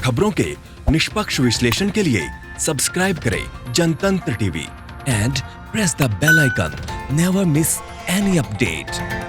खबरों के निष्पक्ष विश्लेषण के लिए सब्सक्राइब करें Jantantra TV and press the bell icon. Never miss any update.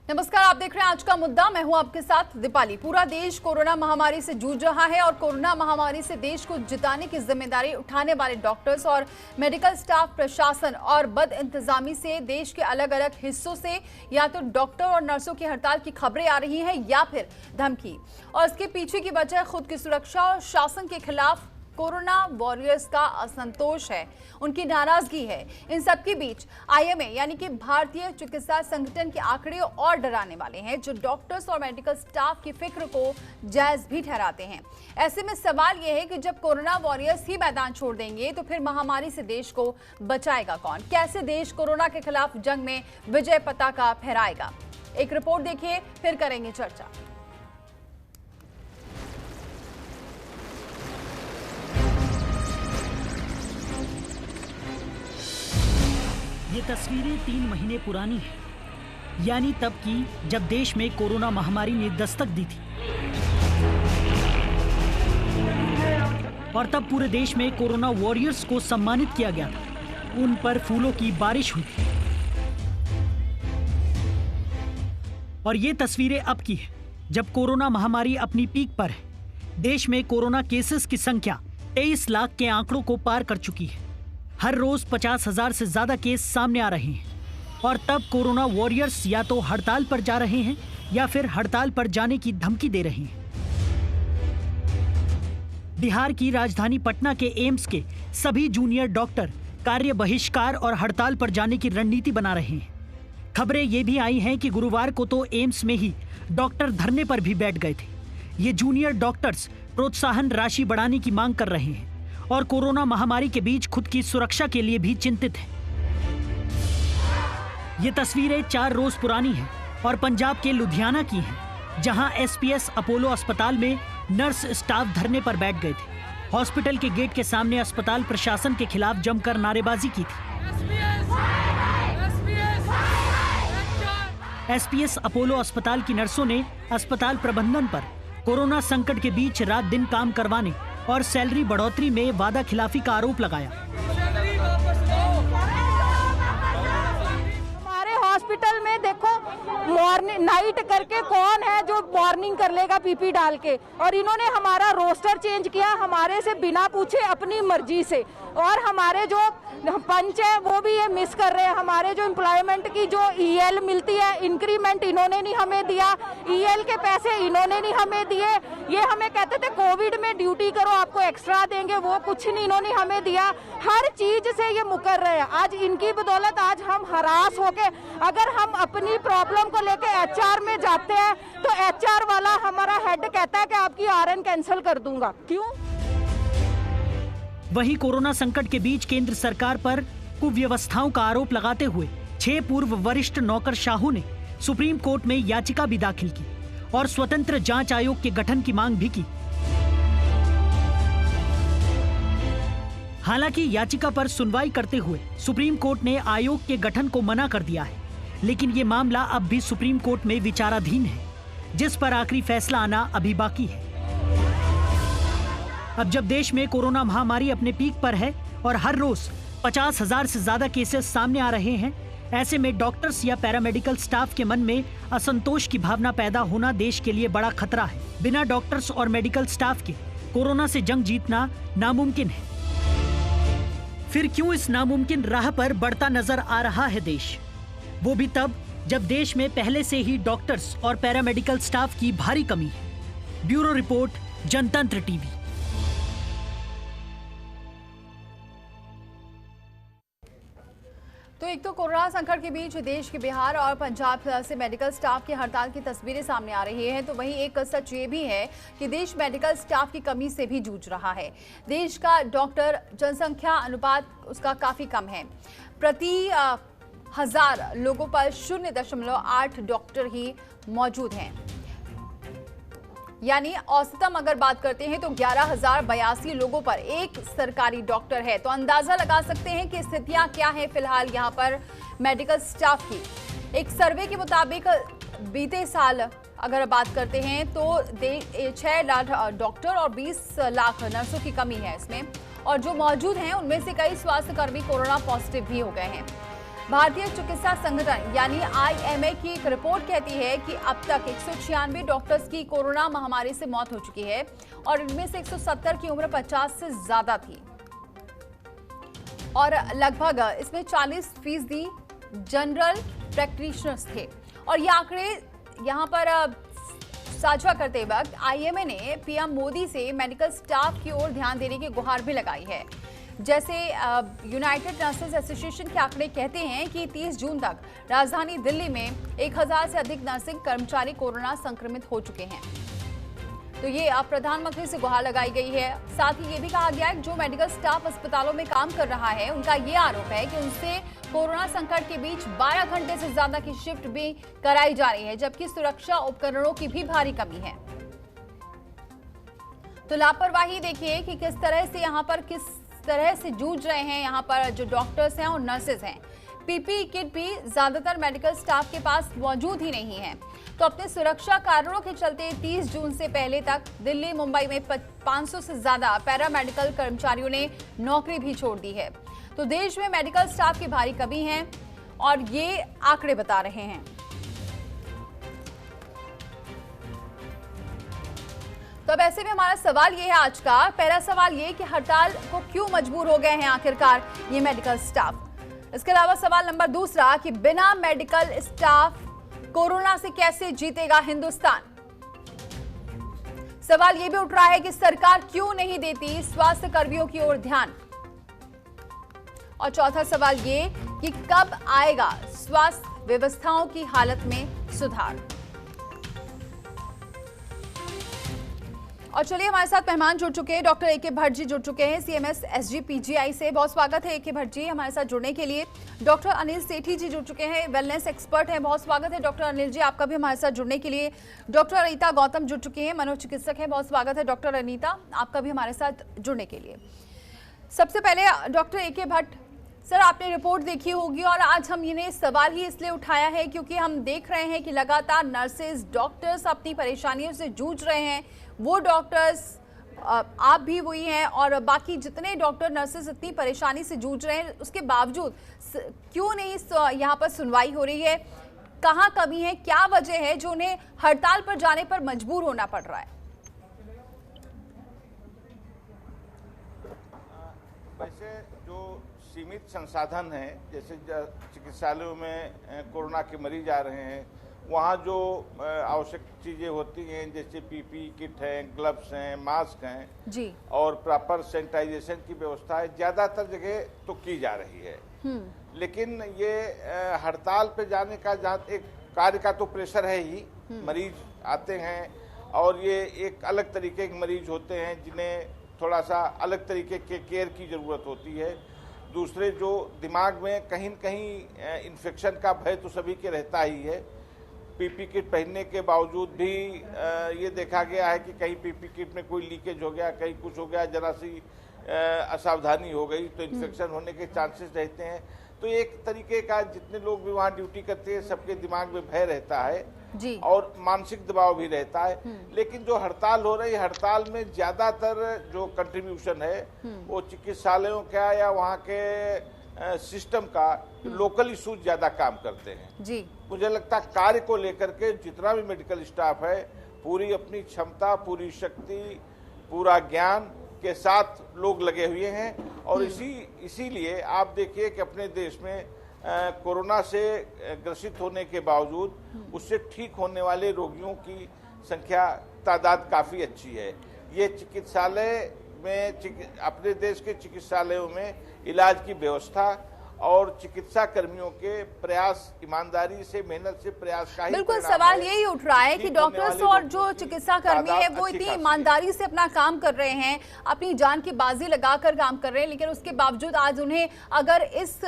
नमस्कार, आप देख रहे हैं आज का मुद्दा। मैं हूं आपके साथ दीपाली। पूरा देश कोरोना महामारी से जूझ रहा है और कोरोना महामारी से देश को जिताने की जिम्मेदारी उठाने वाले डॉक्टर्स और मेडिकल स्टाफ, प्रशासन और बद इंतजामी से देश के अलग अलग हिस्सों से या तो डॉक्टर और नर्सों की हड़ताल की खबरें आ रही हैं या फिर धमकी, और इसके पीछे की वजह खुद की सुरक्षा और शासन के खिलाफ कोरोना वॉरियर्स का असंतोष है, उनकी नाराजगी है। इन सबके बीच आईएमए यानी कि भारतीय चिकित्सा संगठन के आंकड़े और डराने वाले हैं, जो डॉक्टर्स और मेडिकल स्टाफ की फिक्र को जायज भी ठहराते हैं। ऐसे में सवाल यह है कि जब कोरोना वॉरियर्स ही मैदान छोड़ देंगे तो फिर महामारी से देश को बचाएगा कौन? कैसे देश कोरोना के खिलाफ जंग में विजय पताका फहराएगा? एक रिपोर्ट देखिए, फिर करेंगे चर्चा। ये तस्वीरें 3 महीने पुरानी हैं, यानी तब की जब देश में कोरोना महामारी ने दस्तक दी थी और तब पूरे देश में कोरोना वॉरियर्स को सम्मानित किया गया था। उन पर फूलों की बारिश हुई थी। और ये तस्वीरें अब की है, जब कोरोना महामारी अपनी पीक पर है। देश में कोरोना केसेस की संख्या 23 लाख के आंकड़ों को पार कर चुकी है। हर रोज 50,000 से ज्यादा केस सामने आ रहे हैं और तब कोरोना वॉरियर्स या तो हड़ताल पर जा रहे हैं या फिर हड़ताल पर जाने की धमकी दे रहे हैं। बिहार की राजधानी पटना के एम्स के सभी जूनियर डॉक्टर कार्य बहिष्कार और हड़ताल पर जाने की रणनीति बना रहे हैं। खबरें ये भी आई हैं कि गुरुवार को तो एम्स में ही डॉक्टर धरने पर भी बैठ गए थे। ये जूनियर डॉक्टर्स प्रोत्साहन राशि बढ़ाने की मांग कर रहे हैं और कोरोना महामारी के बीच खुद की सुरक्षा के लिए भी चिंतित हैं। ये तस्वीरें 4 रोज पुरानी हैं और पंजाब के लुधियाना की हैं, जहां एसपीएस अपोलो अस्पताल में नर्स स्टाफ धरने पर बैठ गए थे। हॉस्पिटल के गेट के सामने अस्पताल प्रशासन के खिलाफ जमकर नारेबाजी की थी। एसपीएस अपोलो अस्पताल की नर्सों ने अस्पताल प्रबंधन पर कोरोना संकट के बीच रात दिन काम करवाने और सैलरी बढ़ोतरी में वादा खिलाफी का आरोप लगाया। हमारे हॉस्पिटल में देखो मॉर्निंग नाइट करके कौन है जो मॉर्निंग कर लेगा पीपी डाल के, और इन्होंने हमारा रोस्टर चेंज किया हमारे से बिना पूछे अपनी मर्जी से। और हमारे जो पंच है वो भी ये मिस कर रहे हैं। हमारे जो एम्प्लॉयमेंट की जो ईएल मिलती है, इंक्रीमेंट इन्होंने नहीं हमें दिया, ईएल के पैसे इन्होंने नहीं हमें दिए। ये हमें कहते थे कोविड में ड्यूटी करो आपको एक्स्ट्रा देंगे, वो कुछ नहीं इन्होंने हमें दिया। हर चीज से ये मुकर रहे हैं। आज इनकी बदौलत आज हम हरास होके, अगर हम अपनी प्रॉब्लम को लेके एचआर में जाते हैं तो एचआर वाला हमारा हेड कहता है कि आपकी आरएन कैंसिल कर दूंगा। क्यों? वहीं कोरोना संकट के बीच केंद्र सरकार पर कुव्यवस्थाओं का आरोप लगाते हुए 6 पूर्व वरिष्ठ नौकरशाहों ने सुप्रीम कोर्ट में याचिका भी दाखिल की और स्वतंत्र जांच आयोग के गठन की मांग भी की। हालांकि याचिका पर सुनवाई करते हुए सुप्रीम कोर्ट ने आयोग के गठन को मना कर दिया है, लेकिन ये मामला अब भी सुप्रीम कोर्ट में विचाराधीन है, जिस पर आखिरी फैसला आना अभी बाकी है। अब जब देश में कोरोना महामारी अपने पीक पर है और हर रोज 50,000 से ज्यादा केसेस सामने आ रहे हैं, ऐसे में डॉक्टर्स या पैरामेडिकल स्टाफ के मन में असंतोष की भावना पैदा होना देश के लिए बड़ा खतरा है। बिना डॉक्टर्स और मेडिकल स्टाफ के कोरोना से जंग जीतना नामुमकिन है। फिर क्यों इस नामुमकिन राह पर बढ़ता नजर आ रहा है देश? वो भी तब जब देश में पहले से ही डॉक्टर्स और पैरामेडिकल स्टाफ की भारी कमी है। ब्यूरो रिपोर्ट, जनतंत्र टीवी। तो एक तो कोरोना संकट के बीच देश के बिहार और पंजाब से मेडिकल स्टाफ की हड़ताल की तस्वीरें सामने आ रही हैं, तो वहीं एक सच ये भी है कि देश मेडिकल स्टाफ की कमी से भी जूझ रहा है। देश का डॉक्टर जनसंख्या अनुपात उसका काफ़ी कम है। प्रति 11,000 लोगों पर 0.8 डॉक्टर ही मौजूद हैं। यानी औसतम अगर बात करते हैं तो 11,082 लोगों पर एक सरकारी डॉक्टर है। तो अंदाजा लगा सकते हैं कि स्थितियां क्या हैं फिलहाल यहां पर मेडिकल स्टाफ की। एक सर्वे के मुताबिक बीते साल अगर बात करते हैं तो 6 लाख डॉक्टर और 20 लाख नर्सों की कमी है इसमें, और जो मौजूद हैं उनमें से कई स्वास्थ्यकर्मी कोरोना पॉजिटिव भी हो गए हैं। भारतीय चिकित्सा संगठन यानी IMA की एक रिपोर्ट कहती है कि अब तक 196 डॉक्टर्स की कोरोना महामारी से मौत हो चुकी है और इनमें से 170 की उम्र 50 से ज्यादा थी और लगभग इसमें 40% जनरल प्रैक्टिशनर्स थे। और ये आंकड़े यहाँ पर साझा करते वक्त IMA ने PM मोदी से मेडिकल स्टाफ की ओर ध्यान देने की गुहार भी लगाई है। जैसे यूनाइटेड नर्सेज एसोसिएशन के आंकड़े कहते हैं कि 30 जून तक राजधानी दिल्ली में 1000 से अधिक नर्सिंग कर्मचारी कोरोना संक्रमित हो चुके हैं। तो ये अब प्रधानमंत्री से गुहार लगाई गई है। साथ ही ये भी कहा गया है कि जो मेडिकल स्टाफ अस्पतालों में काम कर रहा है उनका ये आरोप है कि उनसे कोरोना संकट के बीच 12 घंटे से ज्यादा की शिफ्ट भी कराई जा रही है, जबकि सुरक्षा उपकरणों की भी भारी कमी है। तो लापरवाही देखिए कि किस तरह से जूझ रहे हैं यहाँ पर जो डॉक्टर्स हैं और नर्सेज हैं। PPE किट भी ज्यादातर मेडिकल स्टाफ के पास मौजूद ही नहीं है। तो अपने सुरक्षा कारणों के चलते 30 जून से पहले तक दिल्ली मुंबई में 500 से ज्यादा पैरामेडिकल कर्मचारियों ने नौकरी भी छोड़ दी है। तो देश में मेडिकल स्टाफ की भारी कमी है और ये आंकड़े बता रहे हैं। तो अब ऐसे में हमारा सवाल ये है आज का पहला सवाल ये कि हड़ताल को क्यों मजबूर हो गए हैं आखिरकार ये मेडिकल स्टाफ। इसके अलावा सवाल नंबर दूसरा कि बिना मेडिकल स्टाफ कोरोना से कैसे जीतेगा हिंदुस्तान। सवाल यह भी उठ रहा है कि सरकार क्यों नहीं देती स्वास्थ्य कर्मियों की ओर ध्यान। और चौथा सवाल ये कि कब आएगा स्वास्थ्य व्यवस्थाओं की हालत में सुधार। और चलिए हमारे साथ मेहमान जुड़ चुके हैं, डॉक्टर AK भट्ट जी जुड़ चुके हैं CMS SG PGI से। बहुत स्वागत है AK भट्ट जी हमारे साथ जुड़ने के लिए। डॉक्टर अनिल सेठी जी जुड़ चुके हैं, वेलनेस एक्सपर्ट हैं। बहुत स्वागत है डॉक्टर अनिल जी आपका भी हमारे साथ जुड़ने के लिए। डॉक्टर अनीता गौतम जुड़ चुकी हैं, मनोचिकित्सक हैं। बहुत स्वागत है डॉक्टर अनीता आपका भी हमारे साथ जुड़ने के लिए। सबसे पहले डॉक्टर AK भट्ट सर, आपने रिपोर्ट देखी होगी और आज हम इन्हें सवाल ही इसलिए उठाया है क्योंकि हम देख रहे हैं कि लगातार नर्सेज डॉक्टर्स अपनी परेशानियों से जूझ रहे हैं। वो डॉक्टर्स आप भी वही हैं और बाकी जितने डॉक्टर नर्सेज इतनी परेशानी से जूझ रहे हैं, उसके बावजूद क्यों नहीं यहाँ पर सुनवाई हो रही है? कहाँ कमी है, क्या वजह है जो उन्हें हड़ताल पर जाने पर मजबूर होना पड़ रहा है? वैसे जो सीमित संसाधन हैं, जैसे चिकित्सालयों में कोरोना के मरीज आ रहे हैं, वहाँ जो आवश्यक चीज़ें होती हैं जैसे PPE किट हैं, ग्लव्स हैं, मास्क हैं जी, और प्रॉपर सैनिटाइजेशन की व्यवस्था है, ज़्यादातर जगह तो की जा रही है। लेकिन ये हड़ताल पे जाने का एक कार्य का तो प्रेशर है ही। मरीज आते हैं और ये एक अलग तरीके के मरीज होते हैं जिन्हें थोड़ा सा अलग तरीके के केयर की ज़रूरत होती है। दूसरे जो दिमाग में कहीं न कहीं इन्फेक्शन का भय तो सभी के रहता ही है। PPE किट पहनने के बावजूद भी ये देखा गया है कि कहीं PPE किट में कोई लीकेज हो गया, कहीं कुछ हो गया, जरा सी असावधानी हो गई तो इन्फेक्शन होने के चांसेस रहते हैं। तो एक तरीके का जितने लोग भी वहाँ ड्यूटी करते हैं सबके दिमाग में भय रहता है जी, और मानसिक दबाव भी रहता है। लेकिन जो हड़ताल हो रही है, हड़ताल में ज्यादातर जो कंट्रीब्यूशन है वो चिकित्सालयों का या वहाँ के सिस्टम का लोकल इशूज ज्यादा काम करते हैं जी। मुझे लगता है कार्य को लेकर के जितना भी मेडिकल स्टाफ है पूरी अपनी क्षमता, पूरी शक्ति, पूरा ज्ञान के साथ लोग लगे हुए हैं। और इसीलिए आप देखिए कि अपने देश में कोरोना से ग्रसित होने के बावजूद उससे ठीक होने वाले रोगियों की संख्या तादाद काफ़ी अच्छी है। ये चिकित्सालय में अपने देश के चिकित्सालयों में इलाज की व्यवस्था और चिकित्सा कर्मियों के प्रयास, ईमानदारी से, मेहनत से प्रयास का ही बिल्कुल परिणाम सवाल है। यही उठ रहा है कि ठीक होने डॉक्टर्स वाले और लोगों जो की चिकित्सा कर्मी है तादाद वो अच्छी इतनी खासी है। ईमानदारी से अपना काम कर रहे हैं, अपनी जान की बाजी लगाकर काम कर रहे हैं, लेकिन उसके बावजूद आज उन्हें अगर इस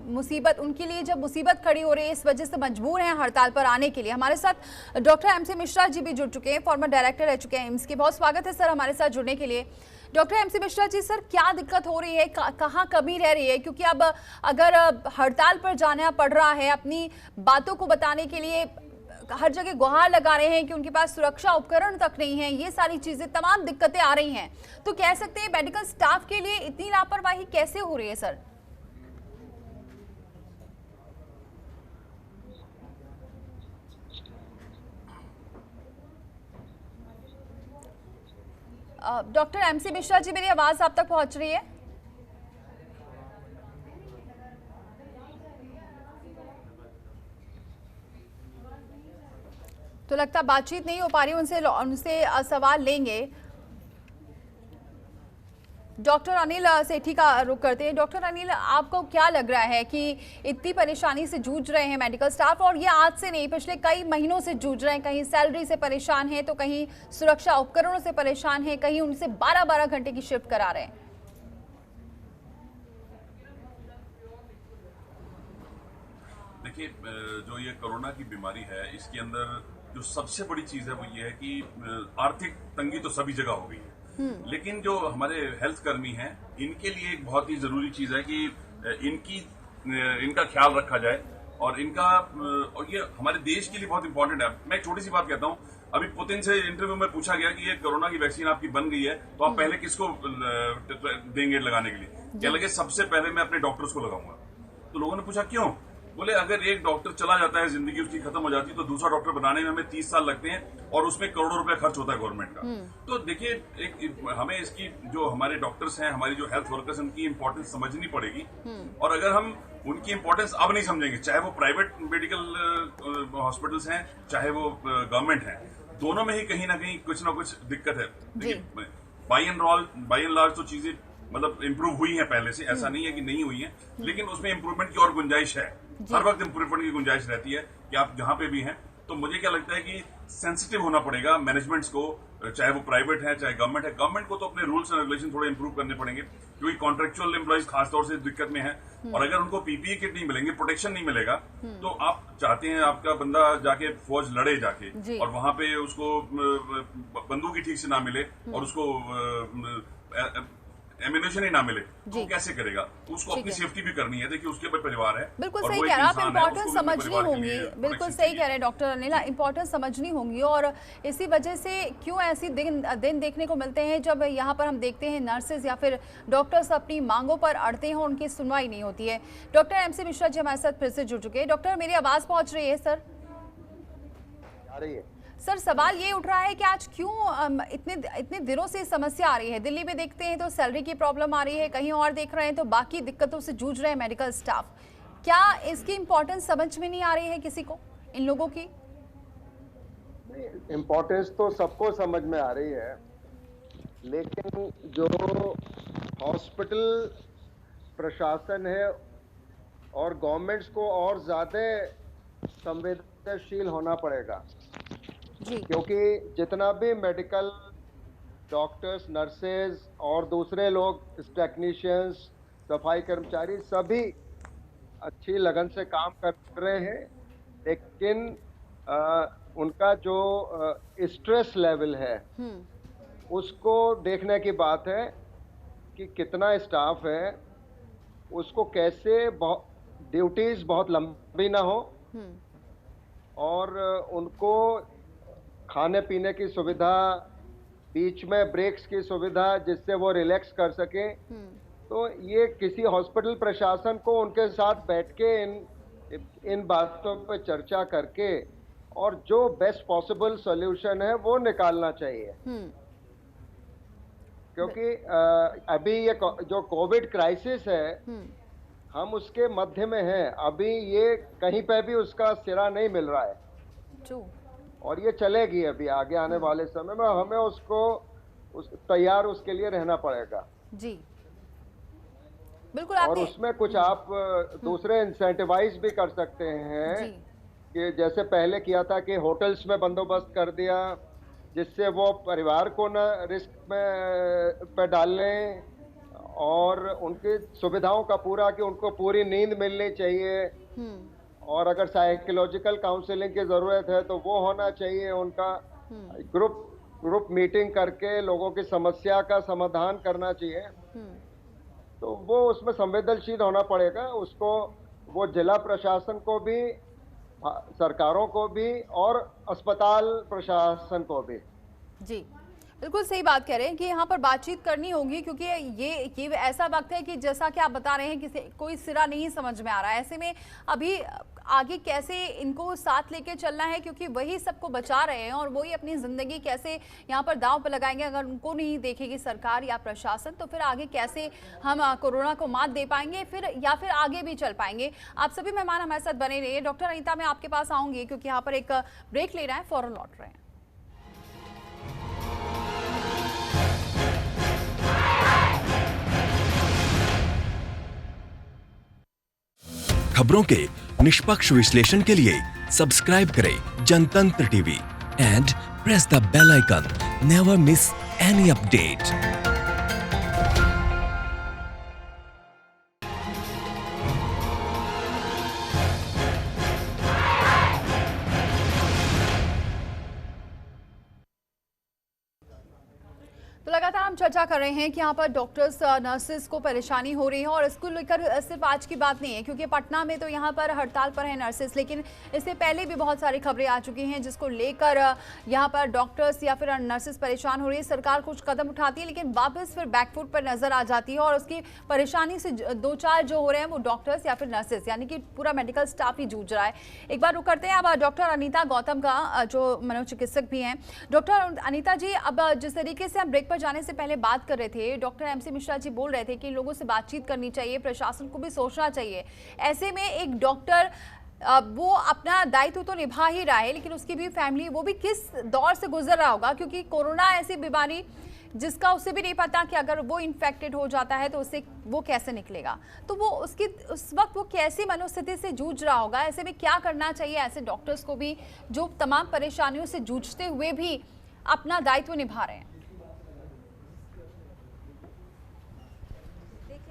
मुसीबत, उनके लिए जब मुसीबत खड़ी हो रही है, इस वजह से मजबूर हैं हड़ताल पर आने के लिए। हमारे साथ डॉक्टर MC मिश्रा जी भी जुड़ चुके हैं, फॉर्मर डायरेक्टर रह चुके हैं एम्स के। बहुत स्वागत है सर हमारे साथ जुड़ने के लिए। Doctor MC Mishra ji, sir क्या दिक्कत हो रही है, कहाँ कमी रह रही है? क्योंकि अब अगर हड़ताल पर जाना पड़ रहा है, अपनी बातों को बताने के लिए हर जगह गुहार लगा रहे हैं कि उनके पास सुरक्षा उपकरण तक नहीं है, ये सारी चीजें, तमाम दिक्कतें आ रही हैं, तो कह सकते हैं मेडिकल स्टाफ के लिए इतनी लापरवाही कैसे हो रही है sir? Doctor MC Mishra ji, मेरी आवाज आप तक पहुंच रही है? तो लगता बातचीत नहीं हो पा रही, उनसे सवाल लेंगे। डॉक्टर अनिल सेठी का रुख करते हैं। डॉक्टर अनिल, आपको क्या लग रहा है कि इतनी परेशानी से जूझ रहे हैं मेडिकल स्टाफ, और ये आज से नहीं, पिछले कई महीनों से जूझ रहे हैं, कहीं सैलरी से परेशान हैं, तो कहीं सुरक्षा उपकरणों से परेशान हैं, कहीं उनसे 12-12 घंटे की शिफ्ट करा रहे हैं? देखिए, जो ये कोरोना की बीमारी है, इसके अंदर जो सबसे बड़ी चीज है वो ये है कि आर्थिक तंगी तो सभी जगह हो गई है, लेकिन जो हमारे हेल्थ कर्मी हैं, इनके लिए एक बहुत ही जरूरी चीज है कि इनका ख्याल रखा जाए, और और ये हमारे देश के लिए बहुत इंपॉर्टेंट है। मैं एक छोटी सी बात कहता हूँ, अभी पुतिन से इंटरव्यू में पूछा गया कि ये कोरोना की वैक्सीन आपकी बन गई है, तो आप पहले किसको देंगे लगाने के लिए? क्या लगे, सबसे पहले मैं अपने डॉक्टर्स को लगाऊंगा। तो लोगों ने पूछा क्यों? बोले अगर एक डॉक्टर चला जाता है, जिंदगी उसकी खत्म हो जाती है, तो दूसरा डॉक्टर बनाने में हमें 30 साल लगते हैं, और उसमें करोड़ों रुपए खर्च होता है गवर्नमेंट का। तो देखिए, हमें इसकी, जो हमारे डॉक्टर्स हैं, हमारी जो हेल्थ वर्कर्स हैं, उनकी इंपॉर्टेंस समझनी पड़ेगी। और अगर हम उनकी इंपॉर्टेंस अब नहीं समझेंगे, चाहे वो प्राइवेट मेडिकल हॉस्पिटल्स हैं, चाहे वो गवर्नमेंट हैं, दोनों में ही कहीं ना कहीं कुछ ना कुछ दिक्कत है। देखिए, बाई एंड लार्ज तो चीजें मतलब इंप्रूव हुई है पहले से, ऐसा नहीं है कि नहीं हुई है, लेकिन उसमें इंप्रूवमेंट की और गुंजाइश है। हर वक्त इंप्रूवमेंट की गुंजाइश रहती है कि आप जहां पे भी हैं। तो मुझे क्या लगता है कि सेंसिटिव होना पड़ेगा मैनेजमेंट्स को, चाहे वो प्राइवेट है चाहे गवर्नमेंट है। गवर्नमेंट को तो अपने रूल्स एंड रेगुलेशन थोड़े इंप्रूव करने पड़ेंगे, क्योंकि कॉन्ट्रेक्चुअल एम्प्लॉइज खासतौर से दिक्कत में है। और अगर उनको PPE किट नहीं मिलेंगे, प्रोटेक्शन नहीं मिलेगा, तो आप चाहते हैं आपका बंदा जाके फौज लड़े जाके, और वहां पे उसको बंदूक ही ठीक से ना मिले, और उसको एमिनेशन ही ना मिले, तो कैसे करेगा? उसको अपनी सेफ्टी भी करनी है। देखिए, उसके परिवार है। बिल्कुल सही कह रहे हैं आप, इंपॉर्टेंस समझनी होगी। बिल्कुल सही कह रहे हैं डॉक्टर अनिल, इंपॉर्टेंस समझनी होगी। और इसी वजह से क्यों ऐसी दिन देखने को मिलते हैं जब यहाँ पर हम देखते हैं नर्सेज या फिर डॉक्टर्स अपनी मांगों पर अड़ते हैं, उनकी सुनवाई नहीं होती है। डॉक्टर MC मिश्रा जी हमारे साथ फिर से जुड़ चुके हैं। डॉक्टर, मेरी आवाज पहुंच रही है सर? आ रही है। सर, सवाल ये उठ रहा है कि आज क्यों इतने दिनों से समस्या आ रही है? दिल्ली में देखते हैं तो सैलरी की प्रॉब्लम आ रही है, कहीं और देख रहे हैं तो बाकी दिक्कतों से जूझ रहे हैं मेडिकल स्टाफ। क्या इसकी इंपॉर्टेंस समझ में नहीं आ रही है किसी को, इन लोगों की? इम्पोर्टेंस तो सबको समझ में आ रही है, लेकिन जो हॉस्पिटल प्रशासन है और गवर्नमेंट्स को और ज्यादा संवेदनशील होना पड़ेगा। क्योंकि जितना भी मेडिकल डॉक्टर्स, नर्सेज और दूसरे लोग, टेक्नीशियंस, सफाई कर्मचारी, सभी अच्छी लगन से काम कर रहे हैं, लेकिन उनका जो स्ट्रेस लेवल है उसको देखने की बात है कि कितना स्टाफ है, उसको कैसे ड्यूटीज बहुत लंबी ना हो, और उनको खाने पीने की सुविधा, बीच में ब्रेक्स की सुविधा, जिससे वो रिलैक्स कर सके। तो ये किसी हॉस्पिटल प्रशासन को उनके साथ बैठ के इन बातों पर चर्चा करके और जो बेस्ट पॉसिबल सॉल्यूशन है वो निकालना चाहिए। क्योंकि अभी ये जो कोविड क्राइसिस है, हम उसके मध्य में हैं। अभी ये कहीं पे भी उसका सिरा नहीं मिल रहा है, और ये चलेगी अभी आगे आने वाले समय में। हमें उसको तैयार उसके लिए रहना पड़ेगा। जी, बिल्कुल और आपने उसमें कुछ आप दूसरे इंसेंटिवाइज भी कर सकते हैं जी कि जैसे पहले किया था कि होटल्स में बंदोबस्त कर दिया, जिससे वो परिवार को न रिस्क में पे डाल लें, और उनकी सुविधाओं का पूरा कि उनको पूरी नींद मिलनी चाहिए, और अगर साइकोलॉजिकल काउंसलिंग की जरूरत है तो वो होना चाहिए उनका। ग्रुप मीटिंग करके लोगों की समस्या का समाधान करना चाहिए। तो वो उसमें संवेदनशील होना पड़ेगा उसको, वो जिला प्रशासन को भी, सरकारों को भी, और अस्पताल प्रशासन को भी। जी बिल्कुल सही बात कह रहे हैं कि यहाँ पर बातचीत करनी होगी, क्योंकि ये ऐसा वक्त है कि जैसा कि आप बता रहे हैं कि कोई सिरा नहीं समझ में आ रहा है। ऐसे में अभी आगे कैसे इनको साथ लेके चलना है, क्योंकि वही सबको बचा रहे हैं और वही अपनी ज़िंदगी कैसे यहाँ पर दांव पर लगाएंगे। अगर उनको नहीं देखेगी सरकार या प्रशासन तो फिर आगे कैसे हम कोरोना को मात दे पाएंगे या फिर आगे भी चल पाएंगे। आप सभी मेहमान हमारे साथ बने रहिए। डॉक्टर अनीता, मैं आपके पास आऊँगी क्योंकि यहाँ पर एक ब्रेक लेना है, फौरन लौट रहे हैं। खबरों के निष्पक्ष विश्लेषण के लिए सब्सक्राइब करें Jantantra TV and press the bell icon. Never miss any update. तो लगातार हम चर्चा कर रहे हैं कि यहाँ पर डॉक्टर्स नर्सेज को परेशानी हो रही है, और इसको लेकर सिर्फ आज की बात नहीं है, क्योंकि पटना में तो यहाँ पर हड़ताल पर है नर्सेज, लेकिन इससे पहले भी बहुत सारी खबरें आ चुकी हैं जिसको लेकर यहाँ पर डॉक्टर्स या फिर नर्सेज परेशान हो रही है। सरकार कुछ कदम उठाती है लेकिन वापस फिर बैकफुट पर नजर आ जाती है, और उसकी परेशानी से दो चार जो हो रहे हैं वो डॉक्टर्स या फिर नर्सेज, यानी कि पूरा मेडिकल स्टाफ ही जूझ रहा है। एक बार रुक करते हैं अब डॉक्टर अनीता गौतम का, जो मनोचिकित्सक भी हैं। डॉक्टर अनीता जी, अब जिस तरीके से हम ब्रेक पर जाने से पहले बात कर रहे थे, डॉक्टर एमसी मिश्रा जी बोल रहे थे कि लोगों से बातचीत करनी चाहिए, प्रशासन को भी सोचना चाहिए। ऐसे में एक डॉक्टर वो अपना दायित्व तो निभा ही रहा है, लेकिन उसकी भी फैमिली, वो भी किस दौर से गुजर रहा होगा, क्योंकि कोरोना ऐसी बीमारी जिसका उसे भी नहीं पता कि अगर वो इन्फेक्टेड हो जाता है तो उससे वो कैसे निकलेगा। तो वो उसकी उस वक्त वो कैसी मनोस्थिति से जूझ रहा होगा। ऐसे में क्या करना चाहिए ऐसे डॉक्टर्स को भी जो तमाम परेशानियों से जूझते हुए भी अपना दायित्व निभा रहे हैं।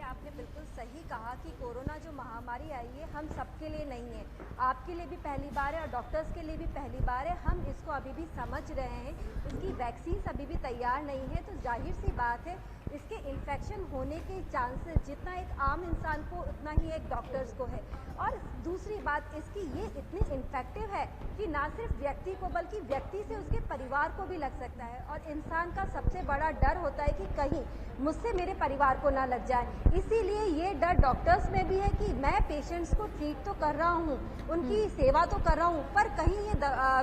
आपने बिल्कुल सही कहा कि कोरोना जो महामारी आई है हम सबके लिए नहीं है, आपके लिए भी पहली बार है और डॉक्टर्स के लिए भी पहली बार है। हम इसको अभी भी समझ रहे हैं, इसकी वैक्सीन अभी भी तैयार नहीं है, तो जाहिर सी बात है इसके इन्फेक्शन होने के चांसेस जितना एक आम इंसान को उतना ही एक डॉक्टर्स को है। और दूसरी बात इसकी ये इतनी इन्फेक्टिव है कि ना सिर्फ व्यक्ति को बल्कि व्यक्ति से उसके परिवार को भी लग सकता है, और इंसान का सबसे बड़ा डर होता है कि कहीं मुझसे मेरे परिवार को ना लग जाए। इसीलिए ये डर डॉक्टर्स में भी है कि मैं पेशेंट्स को ट्रीट तो कर रहा हूँ, उनकी सेवा तो कर रहा हूँ, पर कहीं ये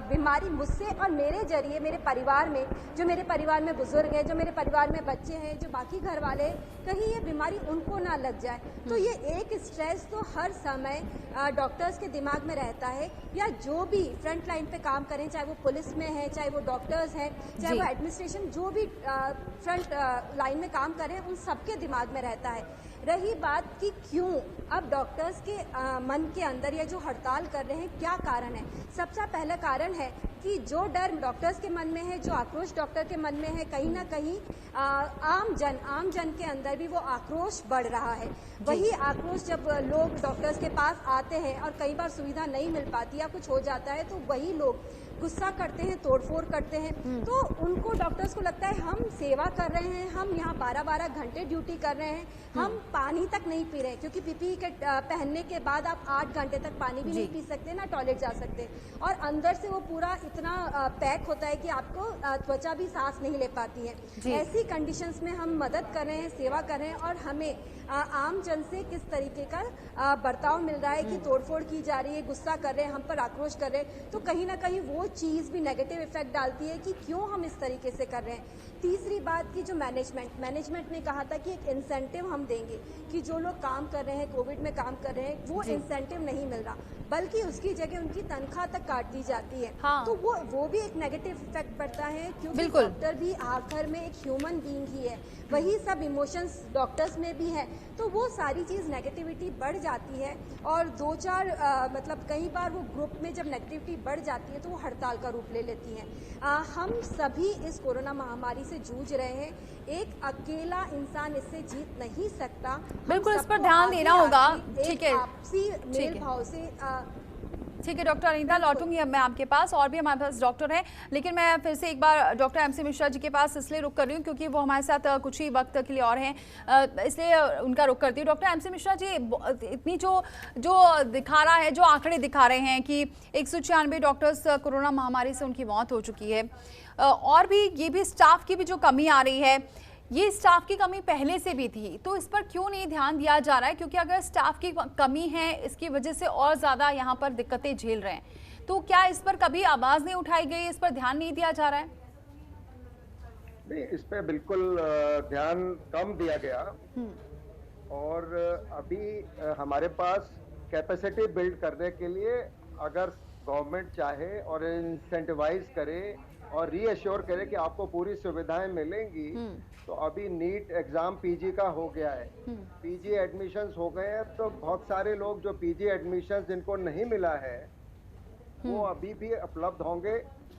बीमारी मुझसे और मेरे जरिए मेरे परिवार में, जो मेरे परिवार में बुजुर्ग है, जो मेरे परिवार में बच्चे हैं, जो बाकी घर वाले, कहीं ये बीमारी उनको ना लग जाए। तो ये एक स्ट्रेस तो हर समय डॉक्टर्स के दिमाग में रहता है, या जो भी फ्रंट लाइन पे काम करें, चाहे वो पुलिस में है, चाहे वो डॉक्टर्स हैं, चाहे वो एडमिनिस्ट्रेशन, जो भी फ्रंट लाइन में काम करें, उन सबके दिमाग में रहता है। रही बात कि क्यों अब डॉक्टर्स के मन के अंदर ये जो हड़ताल कर रहे हैं, क्या कारण है? सबसे पहला कारण है कि जो डर डॉक्टर्स के मन में है, जो आक्रोश डॉक्टर के मन में है, कहीं ना कहीं आम जन के अंदर भी वो आक्रोश बढ़ रहा है। वही आक्रोश जब लोग डॉक्टर्स के पास आते हैं और कई बार सुविधा नहीं मिल पाती या कुछ हो जाता है, तो वही लोग गुस्सा करते हैं, तोड़फोड़ करते हैं। तो उनको डॉक्टर्स को लगता है हम सेवा कर रहे हैं, हम यहाँ 12-12 घंटे ड्यूटी कर रहे हैं, हम पानी तक नहीं पी रहे, क्योंकि पीपीई किट पहनने के बाद आप 8 घंटे तक पानी भी नहीं पी सकते, ना टॉयलेट जा सकते, और अंदर से वो पूरा इतना पैक होता है कि आपको त्वचा भी सांस नहीं ले पाती है। ऐसी कंडीशंस में हम मदद कर रहे हैं, सेवा कर रहे हैं, और हमें आम जन से किस तरीके का बर्ताव मिल रहा है कि तोड़फोड़ की जा रही है, गुस्सा कर रहे हैं, हम पर आक्रोश कर रहे हैं, तो कहीं ना कहीं वो चीज़ भी नेगेटिव इफेक्ट डालती है कि क्यों हम इस तरीके से कर रहे हैं। तीसरी बात की जो मैनेजमेंट ने कहा था कि एक इंसेंटिव हम देंगे कि जो लोग काम कर रहे हैं, कोविड में काम कर रहे हैं, वो इंसेंटिव नहीं मिल रहा, बल्कि उसकी जगह उनकी तनख्वाह तक काट दी जाती है। हाँ। तो वो भी एक नेगेटिव इफेक्ट पड़ता है, क्योंकि डॉक्टर भी आखिर में एक ह्यूमन बीइंग ही है, वही सब इमोशंस डॉक्टर्स में भी है। तो वो सारी चीज़ नेगेटिविटी बढ़ जाती है और दो चार मतलब कई बार वो ग्रुप में जब नेगेटिविटी बढ़ जाती है तो वो हड़ताल का रूप ले लेती हैं। हम सभी इस कोरोना महामारी से जूझ रहे हैं, एक अकेला इंसान इससे जीत नहीं सकता। बिल्कुल इस पर ध्यान देना होगा। ठीक है, आपसी मेल भाव से ठीक है डॉक्टर अनीता, लौटूंगी अब मैं आपके पास। और भी हमारे पास डॉक्टर हैं, लेकिन मैं फिर से एक बार डॉक्टर एमसी मिश्रा जी के पास इसलिए रुक कर रही हूँ क्योंकि वो हमारे साथ कुछ ही वक्त के लिए और हैं, इसलिए उनका रुक करती हूँ। डॉक्टर एमसी मिश्रा जी, इतनी जो दिखा रहा है, जो आंकड़े दिखा रहे हैं कि 196 डॉक्टर्स कोरोना महामारी से उनकी मौत हो चुकी है, और भी ये भी स्टाफ की भी जो कमी आ रही है, ये स्टाफ की कमी पहले से भी थी, तो इस पर क्यों नहीं ध्यान दिया जा रहा है? क्योंकि अगर स्टाफ की कमी है, इसकी वजह से और ज़्यादा यहाँ पर दिक्कतें झेल रहे हैं, तो क्या इस पर कभी आवाज़ नहीं उठाई गई, इस पर ध्यान नहीं दिया जा रहा है? नहीं, इस पे बिल्कुल ध्यान कम दिया गया। और अभी हमारे पास कैपेसिटी बिल्ड करने के लिए अगर गवर्नमेंट चाहे और इंसेंटिवाइज करे और रीअश्योर करे कि आपको पूरी सुविधाएं मिलेंगी, तो अभी नीट एग्जाम पीजी का हो गया है, पीजी एडमिशंस हो गए हैं, तो बहुत सारे लोग जो पीजी एडमिशंस जिनको नहीं मिला है वो अभी भी उपलब्ध होंगे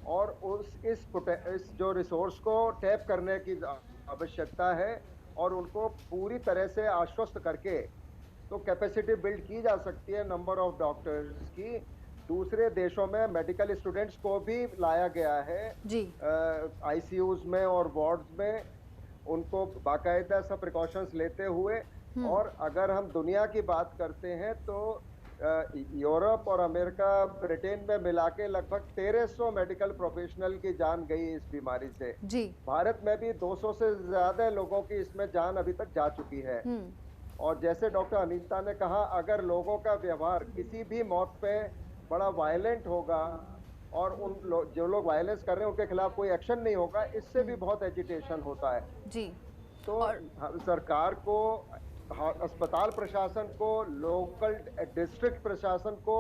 और इस जो रिसोर्स को टैप करने की आवश्यकता है और उनको पूरी तरह से आश्वस्त करके तो कैपेसिटी बिल्ड की जा सकती है नंबर ऑफ डॉक्टर्स की। दूसरे देशों में मेडिकल स्टूडेंट्स को भी लाया गया है जी, आईसीयूज में और वार्ड्स में, उनको बाकायदा सब प्रिकॉशंस लेते हुए। और अगर हम दुनिया की बात करते हैं तो यूरोप और अमेरिका, ब्रिटेन में मिला के लगभग 1300 मेडिकल प्रोफेशनल की जान गई इस बीमारी से जी। भारत में भी 200 से ज्यादा लोगों की इसमें जान अभी तक जा चुकी है। और जैसे डॉक्टर अनीता ने कहा, अगर लोगों का व्यवहार किसी भी मौत पे बड़ा वायलेंट होगा और जो लोग वायलेंस कर रहे हैं उनके खिलाफ कोई एक्शन नहीं होगा, इससे भी बहुत एजिटेशन होता है जी। तो सरकार को, अस्पताल प्रशासन को, लोकल डिस्ट्रिक्ट प्रशासन को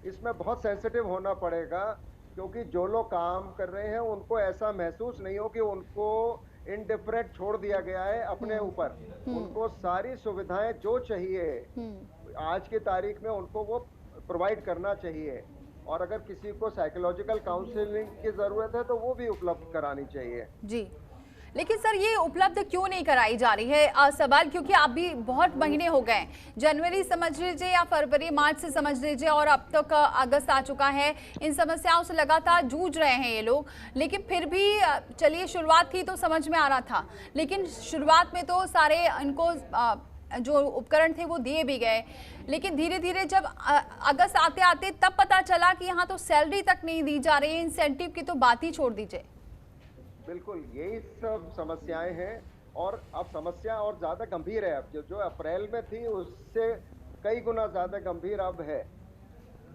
इसमें बहुत सेंसिटिव होना पड़ेगा, क्योंकि जो लोग काम कर रहे हैं उनको ऐसा महसूस नहीं हो कि उनको इनडिफरेंट छोड़ दिया गया है अपने ऊपर। उनको सारी सुविधाएं जो चाहिए आज की तारीख में उनको वो प्रोवाइड करना चाहिए। और अगर किसी को साइकोलॉजिकल काउंसलिंग की जरूरत है तो वो भी उपलब्ध करानी चाहिए जी। लेकिन सर, ये उपलब्ध क्यों नहीं कराई जा रही है? सवाल, क्योंकि अभी बहुत महीने हो गए, जनवरी समझ लीजिए या फरवरी मार्च से समझ लीजिए, और अब तक अगस्त आ चुका है, इन समस्याओं से लगातार जूझ रहे हैं ये लोग। लेकिन फिर भी चलिए, शुरुआत थी तो समझ में आ रहा था, लेकिन शुरुआत में तो सारे इनको जो उपकरण थे वो दिए भी गए, लेकिन धीरे धीरे जब अगस्त आते आते तब पता चला कि यहाँ तो सैलरी तक नहीं दी जा रही है, इंसेंटिव की तो बात ही छोड़ दीजिए। बिल्कुल यही सब समस्याएं हैं, और अब समस्या और ज्यादा गंभीर है। अब जो अप्रैल में थी उससे कई गुना ज्यादा गंभीर अब है,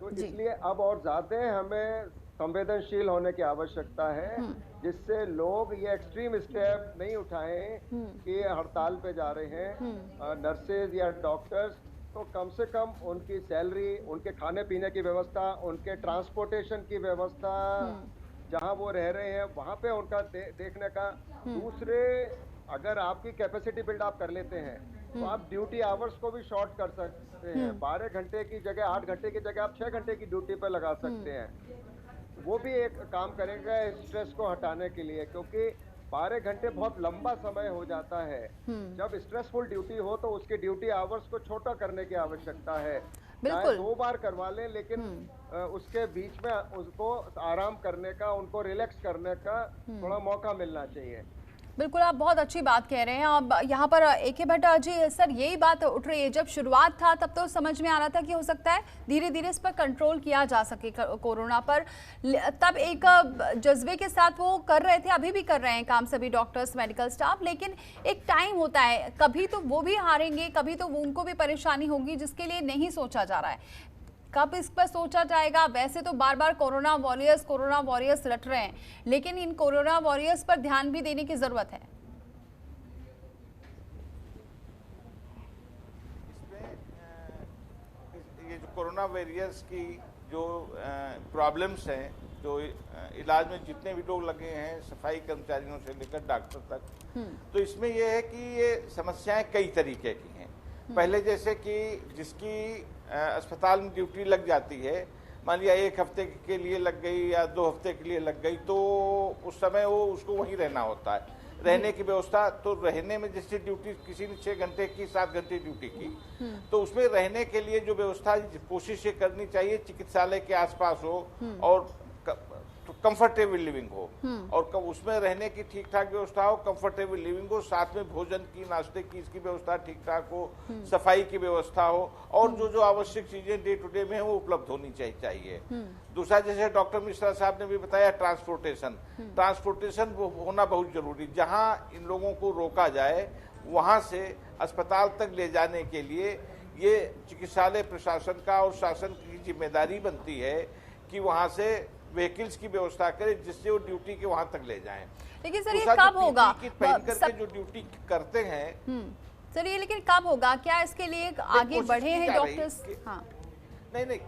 तो इसलिए अब और ज्यादा हमें संवेदनशील होने की आवश्यकता है, जिससे लोग ये एक्सट्रीम स्टेप नहीं उठाएं कि हड़ताल पे जा रहे हैं नर्सेज या डॉक्टर्स, तो कम से कम उनकी सैलरी, उनके खाने पीने की व्यवस्था, उनके ट्रांसपोर्टेशन की व्यवस्था, जहां वो रह रहे हैं वहां पे उनका देखने का। दूसरे, अगर आपकी कैपेसिटी बिल्ड आप कर लेते हैं तो आप ड्यूटी आवर्स को भी शॉर्ट कर सकते हैं। 12 घंटे की जगह 8 घंटे की जगह आप 6 घंटे की ड्यूटी पे लगा सकते हैं। वो भी एक काम करेगा स्ट्रेस को हटाने के लिए, क्योंकि 12 घंटे बहुत लंबा समय हो जाता है। जब स्ट्रेसफुल ड्यूटी हो तो उसके ड्यूटी आवर्स को छोटा करने की आवश्यकता है। चाहे 2 बार करवा लें, लेकिन उसके बीच में उसको आराम करने का, उनको रिलैक्स करने का थोड़ा मौका मिलना चाहिए। बिल्कुल, आप बहुत अच्छी बात कह रहे हैं। अब यहाँ पर AK भट्ट जी, सर यही बात उठ रही है, जब शुरुआत था तब तो समझ में आ रहा था कि हो सकता है धीरे धीरे इस पर कंट्रोल किया जा सके कोरोना पर, तब एक जज्बे के साथ वो कर रहे थे, अभी भी कर रहे हैं काम सभी डॉक्टर्स, मेडिकल स्टाफ, लेकिन एक टाइम होता है, कभी तो वो भी हारेंगे, कभी तो उनको भी परेशानी होगी, जिसके लिए नहीं सोचा जा रहा है। कब इस पर सोचा जाएगा? वैसे तो बार बार कोरोना वॉरियर्स रट रहे हैं, लेकिन इन कोरोना वॉरियर्स पर ध्यान भी देने की जरूरत है। इसमें ये जो कोरोना वॉरियर्स की जो प्रॉब्लम्स हैं, जो इलाज में जितने भी लोग लगे हैं, सफाई कर्मचारियों से लेकर डॉक्टर तक, तो इसमें यह है कि ये समस्याएं कई तरीके की हैं। पहले जैसे कि जिसकी अस्पताल में ड्यूटी लग जाती है, मान लिया 1 हफ्ते के लिए लग गई या 2 हफ्ते के लिए लग गई, तो उस समय वो उसको वहीं रहना होता है। रहने की व्यवस्था, तो रहने में जैसे ड्यूटी किसी ने 6 घंटे की, 7 घंटे ड्यूटी की, तो उसमें रहने के लिए जो व्यवस्था कोशिश ये करनी चाहिए चिकित्सालय के आसपास हो और कंफर्टेबल लिविंग हो, और उसमें रहने की ठीक ठाक व्यवस्था हो, कंफर्टेबल लिविंग हो, साथ में भोजन की, नाश्ते की इसकी व्यवस्था ठीक ठाक हो, सफाई की व्यवस्था हो, और जो जो आवश्यक चीजें डे टू डे में है वो उपलब्ध होनी चाहिए। दूसरा, जैसे डॉक्टर मिश्रा साहब ने भी बताया, ट्रांसपोर्टेशन होना बहुत जरूरी। जहां इन लोगों को रोका जाए वहां से अस्पताल तक ले जाने के लिए ये चिकित्सालय प्रशासन का और शासन की जिम्मेदारी बनती है कि वहां से व्हीकल्स की व्यवस्था करें जिससे वो ड्यूटी के वहां तक ले जाएं। लेकिन सर ये कब होगा? पहन करके जो ड्यूटी करते हैं सर ये लेकिन कब होगा? क्या इसके लिए आगे बढ़े हैं डॉक्टर्स? हाँ नहीं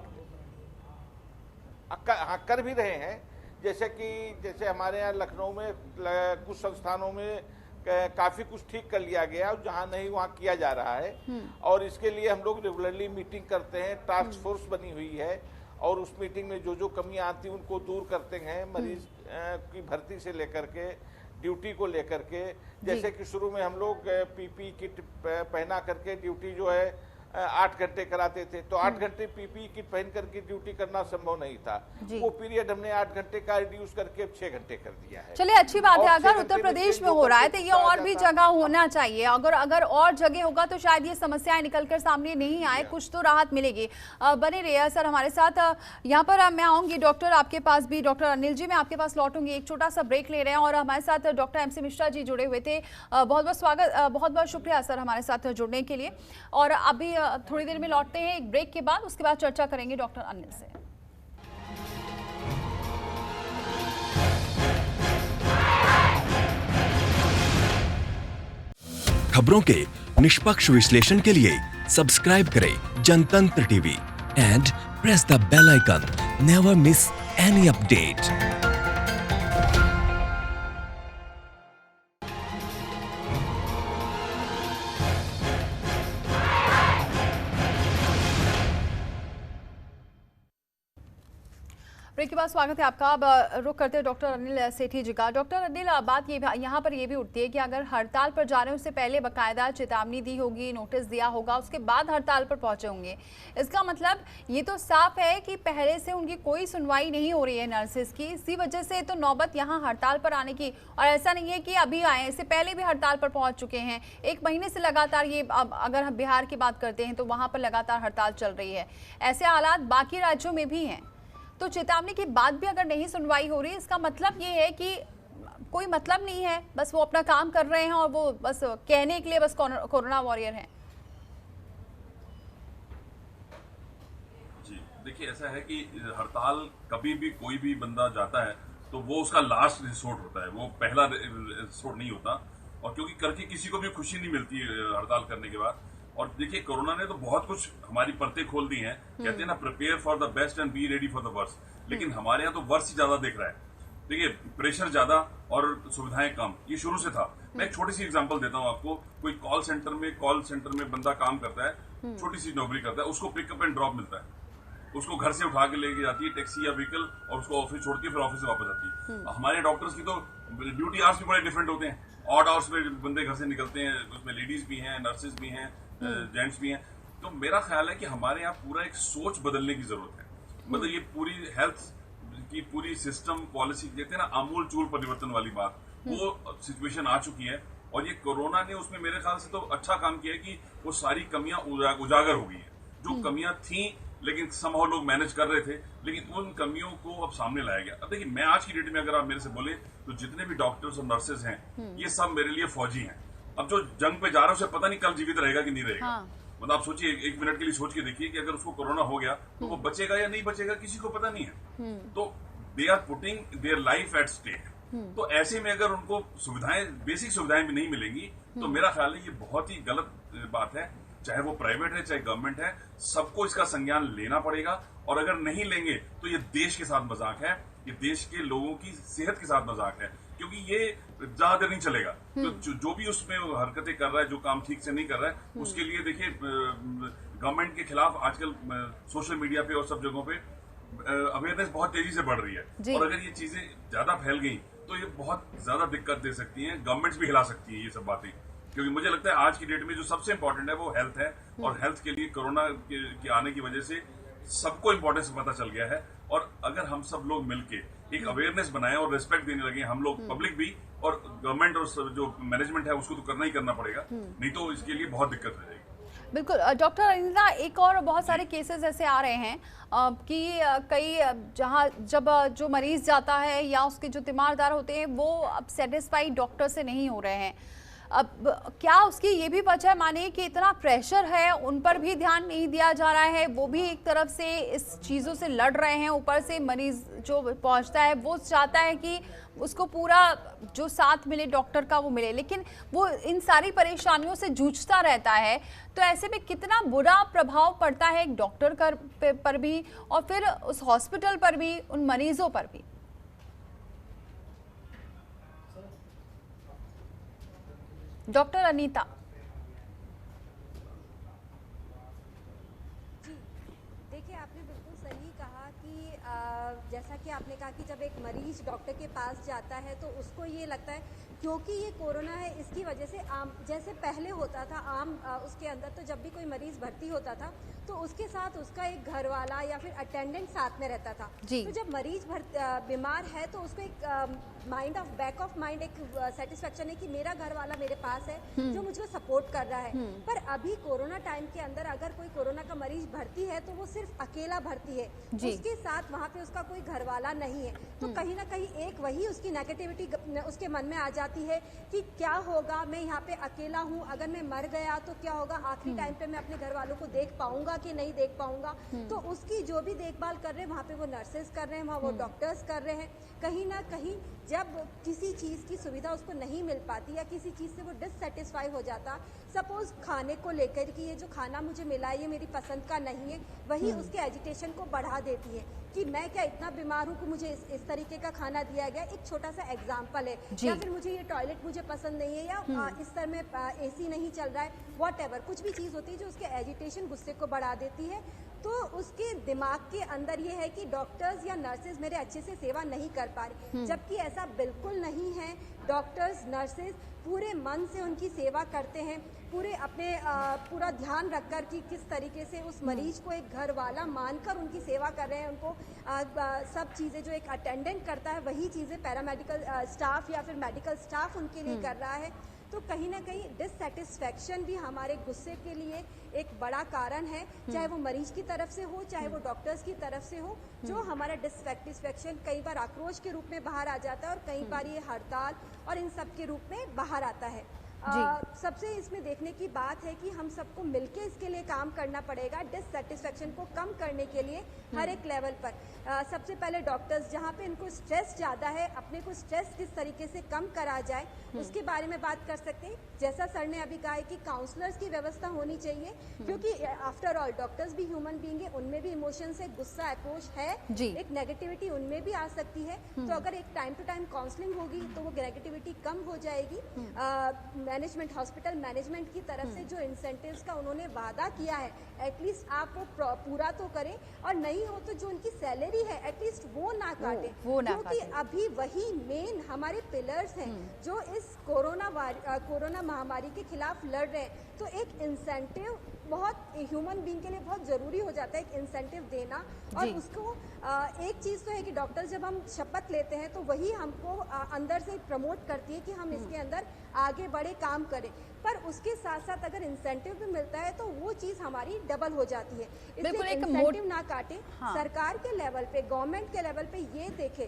हाँ, कर भी रहे हैं। जैसे हमारे यहाँ लखनऊ में कुछ संस्थानों में काफी कुछ ठीक कर लिया गया, और जहाँ नहीं वहाँ किया जा रहा है, और इसके लिए हम लोग रेगुलरली मीटिंग करते हैं। टास्क फोर्स बनी हुई है और उस मीटिंग में जो जो कमियां आती हैं उनको दूर करते हैं, मरीज की भर्ती से लेकर के ड्यूटी को लेकर के। जैसे कि शुरू में हम लोग पीपी किट पहना करके ड्यूटी जो है 8 घंटे कराते थे, तो 8 घंटे पीपी किट पहन करके ड्यूटी करना संभव नहीं था। वो पीरियड हमने 8 घंटे का रिड्यूस करके अब 6 घंटे कर दिया है। चलिए अच्छी बात है, अगर उत्तर प्रदेश में हो रहा है तो ये और भी जगह होना चाहिए। अगर और जगह होगा तो शायद ये समस्याएं निकलकर सामने नहीं आए, कुछ तो राहत मिलेगी। बने रहिए सर हमारे साथ। यहाँ पर मैं आऊंगी डॉक्टर आपके पास भी, डॉक्टर अनिल जी मैं आपके पास लौटूंगी। एक छोटा सा ब्रेक ले रहे हैं और हमारे साथ डॉक्टर MC मिश्रा जी जुड़े हुए थे। बहुत बहुत स्वागत, बहुत बहुत शुक्रिया सर हमारे साथ जुड़ने के लिए। और अभी थोड़ी देर में लौटते हैं एक ब्रेक के बाद, उसके बाद चर्चा करेंगे डॉक्टर अनिल से। खबरों के निष्पक्ष विश्लेषण के लिए सब्सक्राइब करें Jantantra TV and press the bell icon. Never miss any update. Break के बाद स्वागत है आपका। अब रुक करते हैं डॉक्टर अनिल सेठी जी का। डॉक्टर अनिल, बात ये यहाँ पर ये भी उठती है कि अगर हड़ताल पर जा रहे हैं उससे पहले बाकायदा चेतावनी दी होगी, नोटिस दिया होगा, उसके बाद हड़ताल पर पहुंचे होंगे। इसका मतलब ये तो साफ है कि पहले से उनकी कोई सुनवाई नहीं हो रही है नर्सेज की, इसी वजह से तो नौबत यहाँ हड़ताल पर आने की। और ऐसा नहीं है कि अभी आए, इससे पहले भी हड़ताल पर पहुँच चुके हैं। 1 महीने से लगातार ये, अगर हम बिहार की बात करते हैं तो वहाँ पर लगातार हड़ताल चल रही है। ऐसे हालात बाकी राज्यों में भी हैं, तो चेतावनी के बाद भी अगर नहीं सुनवाई हो रही, इसका मतलब ये है कि कोई मतलब नहीं है, बस वो अपना काम कर रहे हैं और वो बस कहने के लिए बस कोरोना वॉरियर हैं। जी देखिए, ऐसा है कि हड़ताल कभी भी कोई भी बंदा जाता है तो वो उसका लास्ट रिसोर्ट होता है, वो पहला रिसोर्ट नहीं होता। और क्योंकि करके किसी को भी खुशी नहीं मिलती है हड़ताल करने के बाद। और देखिए, कोरोना ने तो बहुत कुछ हमारी परतें खोल दी हैं। कहते हैं ना, prepare for the best and be ready for the worst. लेकिन हमारे यहाँ तो वर्स्ट ही ज्यादा दिख रहा है। देखिए, प्रेशर ज्यादा और सुविधाएं कम, ये शुरू से था। मैं एक छोटी सी एग्जांपल देता हूँ आपको। कोई कॉल सेंटर में बंदा काम करता है, छोटी सी नौकरी करता है, उसको पिकअप एंड ड्रॉप मिलता है। उसको घर से उठा के लेके जाती है टैक्सी या व्हीकल, और उसको ऑफिस छोड़ के फिर ऑफिस से वापस आती है। हमारे डॉक्टर्स की तो ड्यूटी आवर्स भी बड़े डिफरेंट होते हैं। ऑड आवर्स में बंदे घर से निकलते हैं, उसमें लेडीज भी हैं, नर्सेज भी हैं, जेंट्स भी हैं। तो मेरा ख्याल है कि हमारे यहाँ पूरा एक सोच बदलने की जरूरत है। मतलब ये पूरी हेल्थ की पूरी सिस्टम पॉलिसी, कहते हैं ना, आमूल चूल परिवर्तन वाली बात, वो सिचुएशन आ चुकी है। और ये कोरोना ने उसमें मेरे ख्याल से तो अच्छा काम किया है कि वो सारी कमियां उजागर हो गई है। जो कमियां थी लेकिन समहाउ लोग मैनेज कर रहे थे, लेकिन उन कमियों को अब सामने लाया गया। अब देखिए, मैं आज की डेट में अगर आप मेरे से बोले तो जितने भी डॉक्टर्स और नर्सेज हैं, ये सब मेरे लिए फौजी हैं। अब जो जंग पे जा रहा है उसे पता नहीं कल जीवित रहेगा कि नहीं रहेगा। मतलब आप सोचिए, 1 मिनट के लिए सोच के देखिए कि अगर उसको कोरोना हो गया तो वो बचेगा या नहीं बचेगा, किसी को पता नहीं है। तो they are putting their life at stake. तो ऐसे में अगर उनको सुविधाएं, बेसिक सुविधाएं भी नहीं मिलेंगी, तो मेरा ख्याल है ये बहुत ही गलत बात है। चाहे वो प्राइवेट है चाहे गवर्नमेंट है, सबको इसका संज्ञान लेना पड़ेगा। और अगर नहीं लेंगे तो ये देश के साथ मजाक है, ये देश के लोगों की सेहत के साथ मजाक है, क्योंकि ये ज्यादा देर नहीं चलेगा। तो जो भी उसमें हरकतें कर रहा है, जो काम ठीक से नहीं कर रहा है, उसके लिए देखिए गवर्नमेंट के खिलाफ आजकल सोशल मीडिया पे और सब जगहों पे अवेयरनेस बहुत तेजी से बढ़ रही है। और अगर ये चीजें ज्यादा फैल गई तो ये बहुत ज्यादा दिक्कत दे सकती हैं, गवर्नमेंट्स भी हिला सकती है ये सब बातें। क्योंकि मुझे लगता है आज की डेट में जो सबसे इंपॉर्टेंट है वो हेल्थ है, और हेल्थ के लिए कोरोना के आने की वजह से सबको इंपॉर्टेंस पता चल गया है। और अगर हम सब लोग मिलके एक अवेयरनेस बनाएं और रिस्पेक्ट देने लगे, हम लोग पब्लिक भी और गवर्नमेंट और जो मैनेजमेंट है उसको तो करना ही करना पड़ेगा, नहीं तो इसके लिए बहुत दिक्कत हो जाएगी। बिल्कुल डॉक्टर अनिता, एक और बहुत सारे केसेस ऐसे आ रहे हैं कि कई जहां जब जो मरीज जाता है या उसके जो तीमारदार होते हैं वो अब सेटिस्फाइड डॉक्टर से नहीं हो रहे हैं। अब क्या उसकी ये भी वजह माने कि इतना प्रेशर है, उन पर भी ध्यान नहीं दिया जा रहा है, वो भी एक तरफ से इस चीज़ों से लड़ रहे हैं, ऊपर से मरीज जो पहुंचता है वो चाहता है कि उसको पूरा जो साथ मिले डॉक्टर का वो मिले, लेकिन वो इन सारी परेशानियों से जूझता रहता है। तो ऐसे में कितना बुरा प्रभाव पड़ता है एक डॉक्टर पर भी और फिर उस हॉस्पिटल पर भी, उन मरीजों पर भी। डॉक्टर अनीता जी, देखिए आपने बिल्कुल सही कहा कि जैसा कि आपने कहा कि जब एक मरीज डॉक्टर के पास जाता है तो उसको ये लगता है क्योंकि ये कोरोना है इसकी वजह से आम जैसे पहले होता था आम उसके अंदर, तो जब भी कोई मरीज भर्ती होता था तो उसके साथ उसका एक घर वाला या फिर अटेंडेंट साथ में रहता था। तो जब मरीज बीमार है तो उसको एक बैक ऑफ माइंड एक सेटिस्फेक्शन है कि मेरा घर वाला मेरे पास है जो मुझे सपोर्ट कर रहा है। पर अभी कोरोना टाइम के अंदर अगर कोई कोरोना का मरीज भर्ती है तो वो सिर्फ अकेला भर्ती है, उसके साथ वहाँ पे उसका कोई घर वाला नहीं है। तो कहीं ना कहीं एक वही उसकी नेगेटिविटी उसके मन में आ जाती है कि क्या होगा, मैं यहाँ पे अकेला हूँ, अगर मैं मर गया तो क्या होगा, आखिरी टाइम पे मैं अपने घर वालों को देख पाऊंगा कि नहीं देख पाऊंगा। तो उसकी जो भी देखभाल कर रहे हैं वहाँ पे वो नर्सेज कर रहे हैं, वहाँ वो डॉक्टर्स कर रहे हैं। कहीं ना कहीं जब किसी चीज़ की सुविधा उसको नहीं मिल पाती या किसी चीज़ से वो डिससेटिस्फाई हो जाता, सपोज खाने को लेकर कि ये जो खाना मुझे मिला है ये मेरी पसंद का नहीं है, वही उसके एजिटेशन को बढ़ा देती है कि मैं क्या इतना बीमार हूँ कि मुझे इस तरीके का खाना दिया गया। एक छोटा सा एग्जाम्पल है, या फिर मुझे ये टॉयलेट मुझे पसंद नहीं है, या इस तरह में AC नहीं चल रहा है, व्हाटएवर कुछ भी चीज़ होती है जो उसके एजिटेशन गुस्से को बढ़ा देती है। तो उसके दिमाग के अंदर ये है कि डॉक्टर्स या नर्सेज मेरे अच्छे से सेवा नहीं कर पा रही, जबकि ऐसा बिल्कुल नहीं है। डॉक्टर्स नर्सेज पूरे मन से उनकी सेवा करते हैं, पूरे अपने पूरा ध्यान रखकर कि किस तरीके से उस मरीज को एक घर वाला मानकर उनकी सेवा कर रहे हैं। उनको सब चीज़ें जो एक अटेंडेंट करता है वही चीज़ें पैरामेडिकल स्टाफ या फिर मेडिकल स्टाफ उनके लिए कर रहा है। तो कहीं ना कहीं डिससेटिस्फैक्शन भी हमारे गुस्से के लिए एक बड़ा कारण है, चाहे वो मरीज की तरफ से हो चाहे वो डॉक्टर्स की तरफ से हो। जो हमारा डिससेटिस्फैक्शन कई बार आक्रोश के रूप में बाहर आ जाता है और कई बार ये हड़ताल और इन सब के रूप में बाहर आता है। सबसे इसमें देखने की बात है कि हम सबको मिलके इसके लिए काम करना पड़ेगा, डिससेटिस्फैक्शन को कम करने के लिए हर एक लेवल पर। सबसे पहले डॉक्टर्स जहाँ पे इनको स्ट्रेस ज़्यादा है, अपने को स्ट्रेस किस तरीके से कम करा जाए उसके बारे में बात कर सकते हैं। जैसा सर ने अभी कहा है कि काउंसलर्स की व्यवस्था होनी चाहिए, क्योंकि आफ्टर ऑल डॉक्टर्स भी ह्यूमन बीइंग है, उनमें भी इमोशंस है, गुस्सा आक्रोश है, एक नेगेटिविटी उनमें भी आ सकती है। तो अगर एक टाइम टू टाइम काउंसलिंग होगी तो वो नेगेटिविटी कम हो जाएगी। मैनेजमेंट हॉस्पिटल मैनेजमेंट की तरफ से जो इंसेंटिव्स का उन्होंने वादा किया है एटलीस्ट आप वो पूरा तो करें, और नहीं हो तो जो उनकी सैलरी है एटलीस्ट वो ना काटें, क्योंकि अभी वही मेन हमारे पिलर्स हैं जो इस कोरोना महामारी के खिलाफ लड़ रहे हैं। तो एक इंसेंटिव बहुत ह्यूमन बीइंग के लिए बहुत ज़रूरी हो जाता है, एक इंसेंटिव देना। और उसको एक चीज़ तो है कि डॉक्टर जब हम शपथ लेते हैं तो वही हमको अंदर से प्रमोट करती है कि हम इसके अंदर आगे बढ़े, काम करें, पर उसके साथ साथ अगर इंसेंटिव भी मिलता है तो वो चीज़ हमारी डबल हो जाती है। इसलिए इंसेंटिव ना काटें, सरकार के लेवल पे, गवर्नमेंट के लेवल पे ये देखें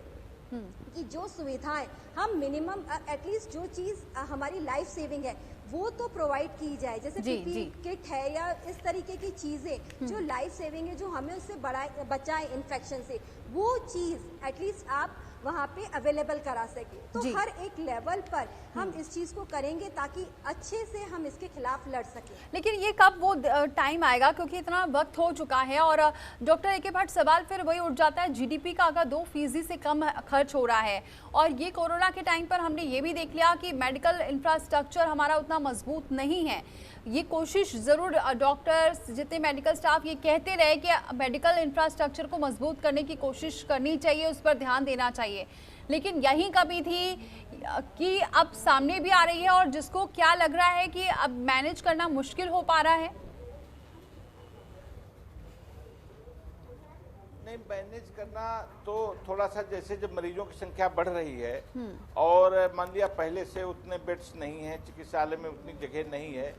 कि जो सुविधाएं हम मिनिमम एटलीस्ट जो चीज़ हमारी लाइफ सेविंग है वो तो प्रोवाइड की जाए, जैसे पीपीई किट है या इस तरीके की चीज़ें जो लाइफ सेविंग है, जो हमें उससे बचाए इन्फेक्शन से, वो चीज़ एटलीस्ट आप वहाँ पे अवेलेबल करा सके। तो हर एक लेवल पर हम इस चीज को करेंगे ताकि अच्छे से हम इसके खिलाफ लड़ सकें। लेकिन ये कब वो टाइम आएगा, क्योंकि इतना वक्त हो चुका है। और डॉक्टर ए के भट्ट, सवाल फिर वही उठ जाता है, जीडीपी का अगर 2% से कम खर्च हो रहा है, और ये कोरोना के टाइम पर हमने ये भी देख लिया कि मेडिकल इंफ्रास्ट्रक्चर हमारा उतना मजबूत नहीं है। ये कोशिश ज़रूर डॉक्टर्स, जितने मेडिकल स्टाफ ये कहते रहे कि मेडिकल इंफ्रास्ट्रक्चर को मजबूत करने की कोशिश करनी चाहिए, उस पर ध्यान देना चाहिए, लेकिन यही कमी थी कि अब सामने भी आ रही है और जिसको क्या लग रहा है कि अब मैनेज करना मुश्किल हो पा रहा है। नहीं, मैनेज करना तो थोड़ा सा, जैसे जब मरीजों की संख्या बढ़ रही है और मान लिया पहले से उतने बेड्स नहीं है, चिकित्सालय में उतनी जगह नहीं है,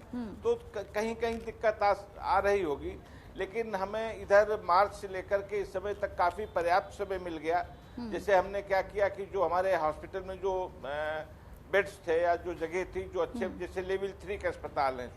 तो कहीं कहीं दिक्कत आ रही होगी। लेकिन हमें इधर मार्च से लेकर के इस समय तक काफी पर्याप्त समय मिल गया। जैसे हमने क्या किया कि जो हमारे हॉस्पिटल में जो बेड्स थे या जो जगह थी, जो अच्छे, जैसे लेवल 3 के अस्पताल हैं,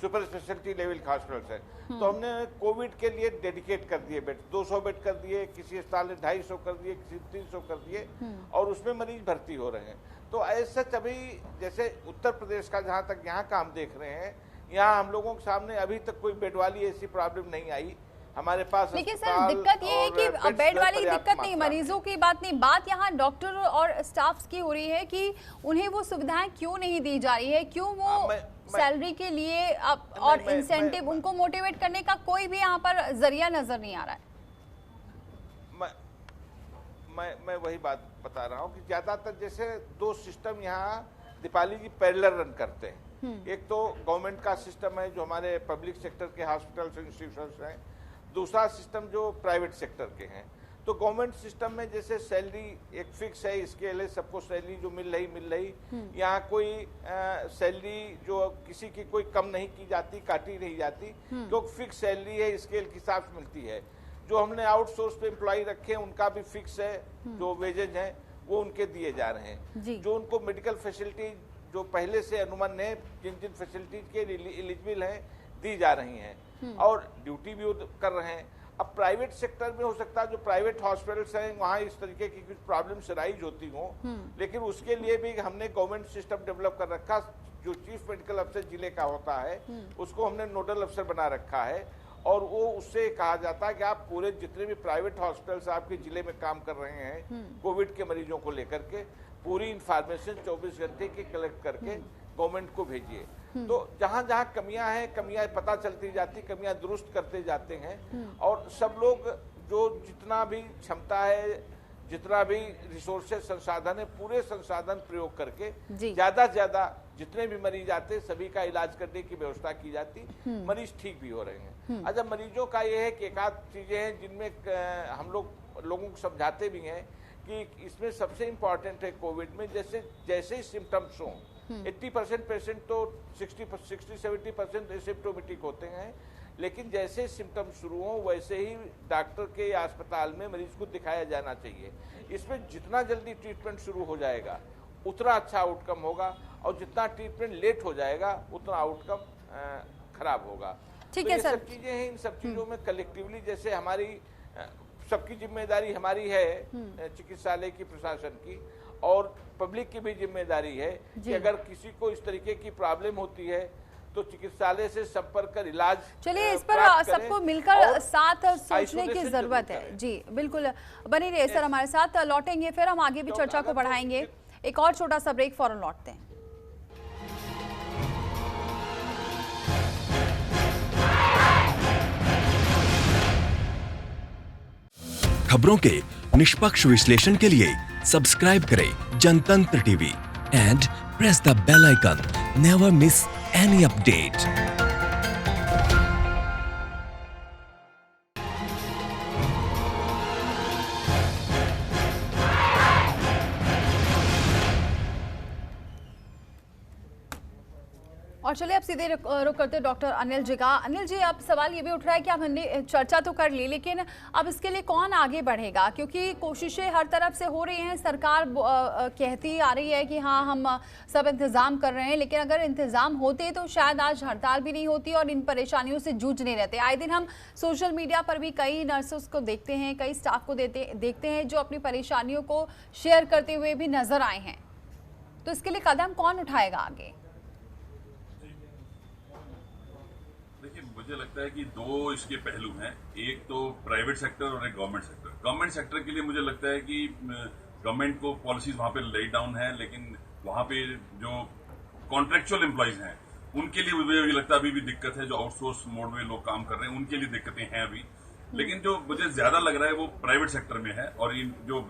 सुपर स्पेशलिटी लेवल के हॉस्पिटल है, तो हमने कोविड के लिए डेडिकेट कर दिए बेड, 200 बेड कर दिए, किसी अस्पताल ने 250 कर दिए, किसी 300 कर दिए, और उसमें मरीज भर्ती हो रहे हैं। तो ऐसा अभी जैसे उत्तर प्रदेश का जहाँ तक यहाँ काम देख रहे हैं, यहाँ हम लोगों के सामने अभी तक कोई बेड वाली ऐसी प्रॉब्लम नहीं आई हमारे पास। लेकिन सर दिक्कत ये है कि बेड वाली दिक्कत नहीं, मरीजों की बात नहीं, बात यहाँ डॉक्टर और स्टाफ की हो रही है कि उन्हें वो सुविधाएं क्यों नहीं दी जा रही है, क्यों वो सैलरी के लिए और इंसेंटिव, उनको मोटिवेट करने का कोई भी यहाँ पर जरिया नजर नहीं आ रहा है। मैं वही बात बता रहा हूँ कि ज्यादातर जैसे 2 सिस्टम यहाँ दीपाली जी पैरेलल रन करते हैं। एक तो गवर्नमेंट का सिस्टम है जो हमारे पब्लिक सेक्टर के हॉस्पिटल्स इंस्टीट्यूशंस हैं, दूसरा सिस्टम जो प्राइवेट सेक्टर के हैं। तो गवर्नमेंट सिस्टम में जैसे सैलरी एक फिक्स है, इसके लिए सबको सैलरी जो मिल रही, यहाँ कोई सैलरी जो किसी की कोई कम नहीं की जाती, काटी नहीं जाती, क्योंकि फिक्स सैलरी है, स्केल के हिसाब से मिलती है। जो हमने आउटसोर्स पे एम्प्लॉय रखे हैं उनका भी फिक्स है, जो वेजेज हैं वो उनके दिए जा रहे हैं। जो उनको मेडिकल फैसिलिटी जो पहले से अनुमान है, जिन जिन फैसिलिटीज के एलिजिबल हैं, दी जा रही हैं, और ड्यूटी भी कर रहे हैं। अब प्राइवेट सेक्टर में हो सकता है जो प्राइवेट हॉस्पिटल्स हैं वहाँ इस तरीके की कुछ प्रॉब्लम्स राइज होती हों, लेकिन उसके लिए भी हमने गवर्नमेंट सिस्टम डेवलप कर रखा। जो चीफ मेडिकल अफसर जिले का होता है उसको हमने नोडल अफसर बना रखा है, और वो उससे कहा जाता है कि आप पूरे जितने भी प्राइवेट हॉस्पिटल्स आपके जिले में काम कर रहे हैं कोविड के मरीजों को लेकर के, पूरी इंफॉर्मेशन 24 घंटे की कलेक्ट करके गवर्नमेंट को भेजिए। तो जहां जहां कमियां हैं, कमियां पता चलती जाती, कमियां दुरुस्त करते जाते हैं, और सब लोग जो जितना भी क्षमता है, जितना भी रिसोर्सेज संसाधन है, पूरे संसाधन प्रयोग करके ज्यादा से ज्यादा जितने भी मरीज आते सभी का इलाज करने की व्यवस्था की जाती, मरीज ठीक भी हो रहे हैं। अच्छा, मरीजों का ये है कि एक आध चीजें हैं जिनमें हम लोगों को समझाते भी हैं कि इसमें सबसे इम्पोर्टेंट है कोविड में, जैसे ही सिम्टम्स हों, 80% पेशेंट तो 60-70% एसिम्प्टोमेटिक होते हैं, लेकिन जैसे सिम्टम शुरू हों वैसे ही डॉक्टर के अस्पताल में मरीज को दिखाया जाना चाहिए। इसमें जितना जल्दी ट्रीटमेंट शुरू हो जाएगा उतना अच्छा आउटकम होगा, और जितना ट्रीटमेंट लेट हो जाएगा उतना आउटकम खराब होगा। ठीक है सर। सब चीजें हैं, इन सब चीजों में कलेक्टिवली जैसे हमारी सबकी जिम्मेदारी हमारी है, चिकित्सालय की, प्रशासन की, और पब्लिक की भी जिम्मेदारी है कि अगर किसी को इस तरीके की प्रॉब्लम होती है तो चिकित्सालय से संपर्क कर इलाज। चलिए, इस पर सबको मिलकर साथ सोचने की जरूरत है। जी बिल्कुल, बनी रहिए सर हमारे साथ, लौटेंगे फिर हम आगे भी चर्चा को बढ़ाएंगे। एक और छोटा सा ब्रेक, फौरन लौटते हैं। खबरों के निष्पक्ष विश्लेषण के लिए सब्सक्राइब करें Jantantra TV and press the bell icon. Never miss any update. और चलिए अब सीधे रुक करते डॉक्टर अनिल जी का। अनिल जी, अब सवाल ये भी उठ रहा है कि अब हमने चर्चा तो कर ली, लेकिन अब इसके लिए कौन आगे बढ़ेगा? क्योंकि कोशिशें हर तरफ से हो रही हैं, सरकार कहती आ रही है कि हाँ हम सब इंतज़ाम कर रहे हैं, लेकिन अगर इंतज़ाम होते तो शायद आज हड़ताल भी नहीं होती और इन परेशानियों से जूझ नहीं रहते। आए दिन हम सोशल मीडिया पर भी कई नर्सेस को देखते हैं, कई स्टाफ को देखते हैं जो अपनी परेशानियों को शेयर करते हुए भी नजर आए हैं। तो इसके लिए कदम कौन उठाएगा आगे? देखिए, मुझे लगता है कि दो इसके पहलू हैं, एक तो प्राइवेट सेक्टर और एक गवर्नमेंट सेक्टर। गवर्नमेंट सेक्टर के लिए मुझे लगता है कि गवर्नमेंट को पॉलिसीज वहां पे लेट डाउन है, लेकिन वहां पे जो कॉन्ट्रेक्चुअल एम्प्लॉइज हैं उनके लिए मुझे लगता है अभी भी दिक्कत है। जो आउटसोर्स मोड में लोग काम कर रहे हैं उनके लिए दिक्कतें हैं अभी, लेकिन जो मुझे ज्यादा लग रहा है वो प्राइवेट सेक्टर में है। और इन जो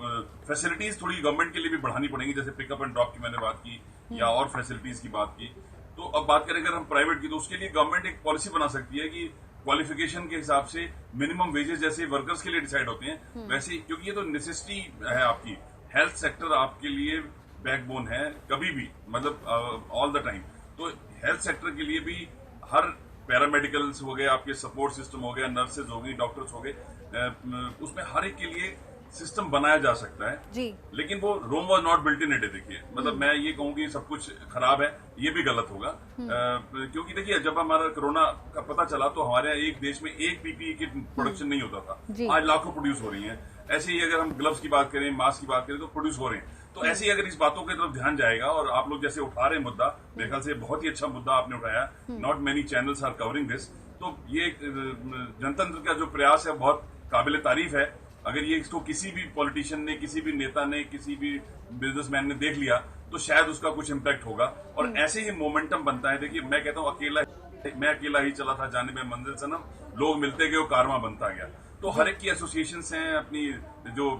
फैसिलिटीज थोड़ी गवर्नमेंट के लिए भी बढ़ानी पड़ेंगी, जैसे पिकअप एंड ड्रॉप की मैंने बात की या और फैसिलिटीज की बात की। तो अब बात करें अगर हम प्राइवेट की, तो उसके लिए गवर्नमेंट एक पॉलिसी बना सकती है कि क्वालिफिकेशन के हिसाब से मिनिमम वेजेस जैसे वर्कर्स के लिए डिसाइड होते हैं वैसे, क्योंकि ये तो नेसेसिटी है आपकी। हेल्थ सेक्टर आपके लिए बैकबोन है कभी भी, मतलब ऑल द टाइम। तो हेल्थ सेक्टर के लिए भी हर पैरामेडिकल्स हो गए, आपके सपोर्ट सिस्टम हो गया, नर्सेज हो गई, डॉक्टर्स हो गए, उसमें हर एक के लिए सिस्टम बनाया जा सकता है जी। लेकिन वो Rome was not built in it. देखिए, मतलब मैं ये कहूँ कि सब कुछ खराब है, ये भी गलत होगा। क्योंकि देखिए, जब हमारा कोरोना का पता चला तो हमारे यहाँ एक देश में एक पीपीई किट प्रोडक्शन नहीं होता था, आज लाखों प्रोड्यूस हो रही है। ऐसे ही अगर हम ग्लव्स की बात करें, मास्क की बात करें, तो प्रोड्यूस हो रहे हैं। तो ऐसे ही अगर इस बातों की तरफ ध्यान जाएगा, और आप लोग जैसे उठा रहे हैं मुद्दा, मेरे ख्याल से बहुत ही अच्छा मुद्दा आपने उठाया, not many channels are covering this. तो ये जनतंत्र का जो प्रयास है बहुत काबिल तारीफ है। अगर ये इसको किसी भी पॉलिटिशियन ने, किसी भी नेता ने, किसी भी बिजनेसमैन ने देख लिया तो शायद उसका कुछ इम्पैक्ट होगा और ऐसे ही मोमेंटम बनता है। देखिए, मैं कहता हूँ मैं अकेला ही चला था जाने में मंजिल सनम, लोग मिलते गए, कारवां बनता गया। तो हर एक की एसोसिएशंस हैं, अपनी जो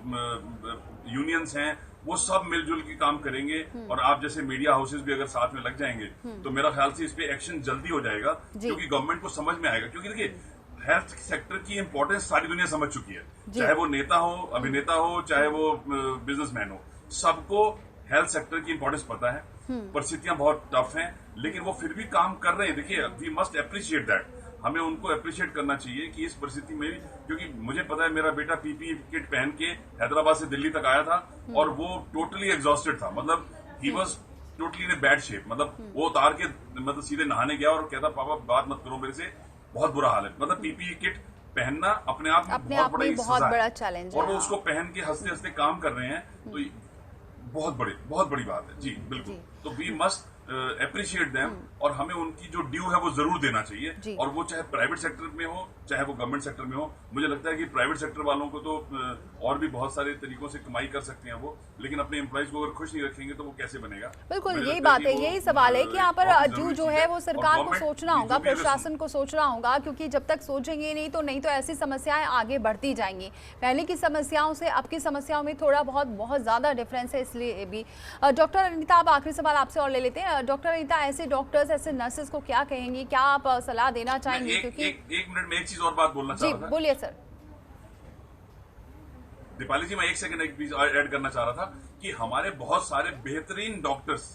यूनियंस हैं, वो सब मिलजुल के काम करेंगे और आप जैसे मीडिया हाउसेज भी अगर साथ में लग जाएंगे तो मेरा ख्याल से इस पे एक्शन जल्दी हो जाएगा, क्योंकि गवर्नमेंट को समझ में आएगा। क्योंकि देखिए, हेल्थ सेक्टर की इंपॉर्टेंस सारी दुनिया समझ चुकी है, चाहे वो नेता हो, अभिनेता हो, चाहे वो बिजनेसमैन हो, सबको हेल्थ सेक्टर की इंपॉर्टेंस पता है। परिस्थितियां बहुत टफ हैं, लेकिन वो फिर भी काम कर रहे हैं। देखिए, वी मस्ट अप्रिशिएट दैट, हमें उनको अप्रिशिएट करना चाहिए कि इस परिस्थिति में, क्योंकि मुझे पता है मेरा बेटा पीपीई किट पहन के हैदराबाद से दिल्ली तक आया था और वो टोटली एग्जॉस्टेड था, मतलब he was totally in bad shape. मतलब वो उतार के मतलब सीधे नहाने गया और कहता पापा बात मत करो मेरे से, बहुत बुरा हाल है। मतलब पीपीई किट पहनना अपने आप में बहुत बड़ा चैलेंज है, और वो उसको पहन के हंसते हंसते काम कर रहे हैं, तो बहुत बड़ी बात है जी, बिल्कुल। तो वी मस्ट अप्रिशिएट देम और हमें उनकी जो ड्यू है वो जरूर देना चाहिए, और वो चाहे प्राइवेट सेक्टर में हो चाहे वो गवर्नमेंट सेक्टर में हो। मुझे लगता है कि प्राइवेट सेक्टर वालों को तो और भी बहुत सारे तरीकों से कमाई कर सकते हैं वो, लेकिन अपने एम्प्लॉइज को अगर खुश नहीं रखेंगे तो वो कैसे बनेगा? बिल्कुल, यही बात है, यही सवाल है कि यहाँ पर जो है वो सरकार को सोचना होगा, प्रशासन को सोचना होगा, क्योंकि जब तक सोचेंगे नहीं तो ऐसी समस्याएं आगे बढ़ती जाएंगी। पहले की समस्याओं से अब की समस्याओं में थोड़ा बहुत ज्यादा डिफरेंस है, इसलिए भी। डॉक्टर अनीता, अब आखिरी सवाल आपसे और ले लेते हैं। डॉक्टर अनीता, ऐसे डॉक्टर्स, ऐसे नर्सेस को क्या कहेंगी, क्या आप सलाह देना चाहेंगे? क्योंकि एक मिनट में एक चीज और बात बोलना चाह रहा था। बोलिए सर। दीपाली जी, मैं एक सेकंड एक चीज ऐड करना चाह रहा था कि हमारे बहुत सारे बेहतरीन डॉक्टर्स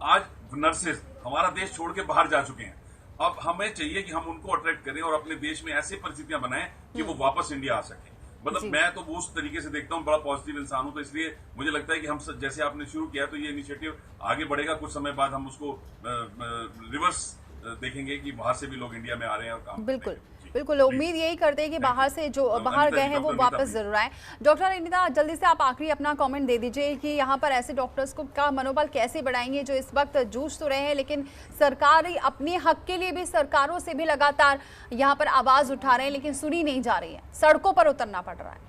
आज नर्सेस हमारा देश छोड़ के बाहर जा चुके हैं। अब हमें चाहिए कि हम उनको अट्रैक्ट करें और अपने देश में ऐसी परिस्थितियां बनाएं कि वो वापस इंडिया आ सके। मतलब मैं तो उस तरीके से देखता हूँ, बड़ा पॉजिटिव इंसान हूं, तो इसलिए मुझे लगता है कि हम जैसे आपने शुरू किया तो ये इनिशिएटिव आगे बढ़ेगा। कुछ समय बाद हम उसको रिवर्स देखेंगे कि बाहर से भी लोग इंडिया में आ रहे हैं और काम बिल्कुल बिल्कुल उम्मीद यही करते हैं कि बाहर से जो बाहर गए हैं वो वापस जरूर आए। डॉक्टर अनीता, जल्दी से आप आखिरी अपना कमेंट दे दीजिए कि यहाँ पर ऐसे डॉक्टर्स को का मनोबल कैसे बढ़ाएंगे जो इस वक्त जूझ तो रहे हैं, लेकिन सरकार अपने हक के लिए भी सरकारों से भी लगातार यहाँ पर आवाज उठा रहे हैं, लेकिन सुनी नहीं जा रही है, सड़कों पर उतरना पड़ रहा है।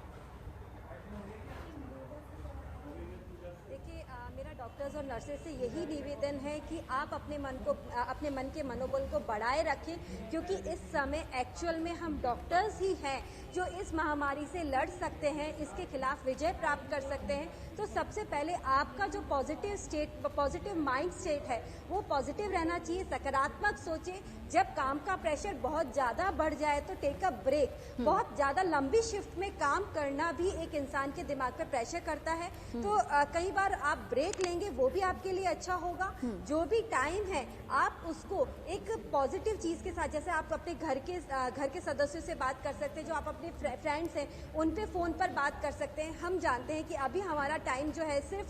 डॉक्टर्स और नर्सेज से यही निवेदन है कि आप अपने मन के मनोबल को बढ़ाए रखें, क्योंकि इस समय एक्चुअल में हम डॉक्टर्स ही हैं जो इस महामारी से लड़ सकते हैं, इसके खिलाफ विजय प्राप्त कर सकते हैं। तो सबसे पहले आपका जो पॉजिटिव माइंड स्टेट है वो पॉजिटिव रहना चाहिए, सकारात्मक सोचें। जब काम का प्रेशर बहुत ज़्यादा बढ़ जाए तो टेक अ ब्रेक। बहुत ज़्यादा लंबी शिफ्ट में काम करना भी एक इंसान के दिमाग पर प्रेशर करता है, तो कई बार आप ब्रेक लेंगे वो भी आपके लिए अच्छा होगा। जो भी टाइम है आप उसको एक पॉजिटिव चीज़ के साथ, जैसे आप अपने घर के सदस्यों से बात कर सकते हैं, जो आप अपने फ्रेंड्स हैं उन पे फ़ोन पर बात कर सकते हैं। हम जानते हैं कि अभी हमारा टाइम जो है सिर्फ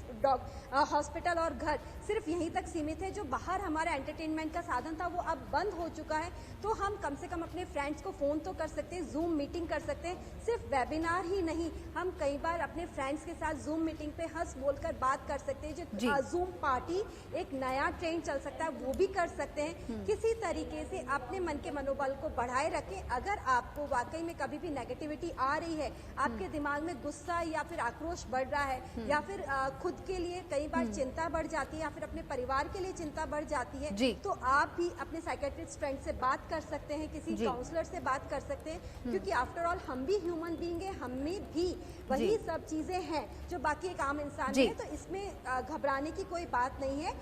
हॉस्पिटल और घर सिर्फ यहीं तक सीमित है। जो बाहर हमारा एंटरटेनमेंट का साधन था वो अब बंद हो चुका है, तो हम कम से कम अपने फ्रेंड्स को फ़ोन तो कर सकते हैं, जूम मीटिंग कर सकते हैं। सिर्फ वेबिनार ही नहीं, हम कई बार अपने फ्रेंड्स के साथ जूम मीटिंग पे हंस बोलकर बात कर सकते हैं। जो जूम पार्टी एक नया ट्रेंड चल सकता है वो भी कर सकते हैं। किसी तरीके से अपने मन के मनोबल को बढ़ाए रखें। अगर आपको वाकई में कभी भी नेगेटिविटी आ रही है, आपके दिमाग में गुस्सा या फिर आक्रोश बढ़ रहा है, या फिर खुद के लिए कई बार चिंता बढ़ जाती है, या फिर अपने परिवार के लिए चिंता बढ़ जाती है, तो आप भी अपने साइकेट्रिस्ट फ्रेंड से बात कर सकते हैं, किसी काउंसलर से बात कर सकते हैं, क्योंकि आफ्टर ऑल हम भी ह्यूमन बीइंग है, हम में भी वही सब चीजें हैं जो बाकी एक आम इंसान है। तो इसमें घबराने की कोई बात नहीं है।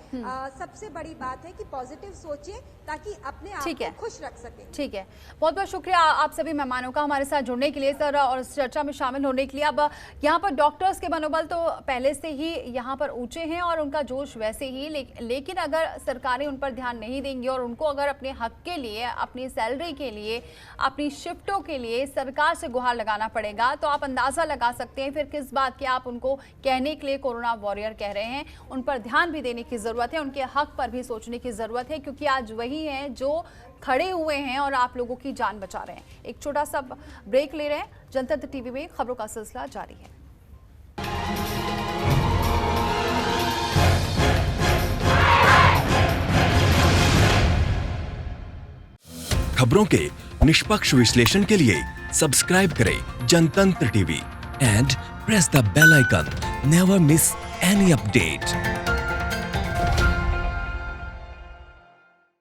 सबसे बड़ी बात है कि पॉजिटिव सोचें ताकि अपने आप को खुश रख सकें। ठीक है, बहुत बहुत शुक्रिया आप सभी मेहमानों का हमारे साथ जुड़ने के लिए सर, और इस चर्चा में शामिल होने के लिए। अब यहाँ पर डॉक्टर्स के मनोबल तो पहले से ही यहाँ पर ऊंचे हैं और उनका जोश वैसे ही, लेकिन अगर सरकारें उन पर ध्यान नहीं देंगी और उनको अगर अपने हक के लिए, अपनी सैलरी के लिए, अपनी शिफ्टों के लिए सरकार से गुहार लगाना पड़ेगा, तो आप अंदाजा लगा सकते हैं फिर किस बात के आप उनको कहने के लिए कोरोना वॉरियर कह रहे हैं। उन पर ध्यान भी देने की जरूरत है, उनके हक पर भी सोचने की जरूरत है, क्योंकि आज वही हैं जो खड़े हुए हैं और आप लोगों की जान बचा रहे हैं। एक छोटा सा ब्रेक ले रहे हैं, जनतंत्र टीवी में खबरों का सिलसिला जारी है। खबरों के निष्पक्ष विश्लेषण के लिए सब्सक्राइब करें Jantantra TV and press the bell icon. Never miss any update.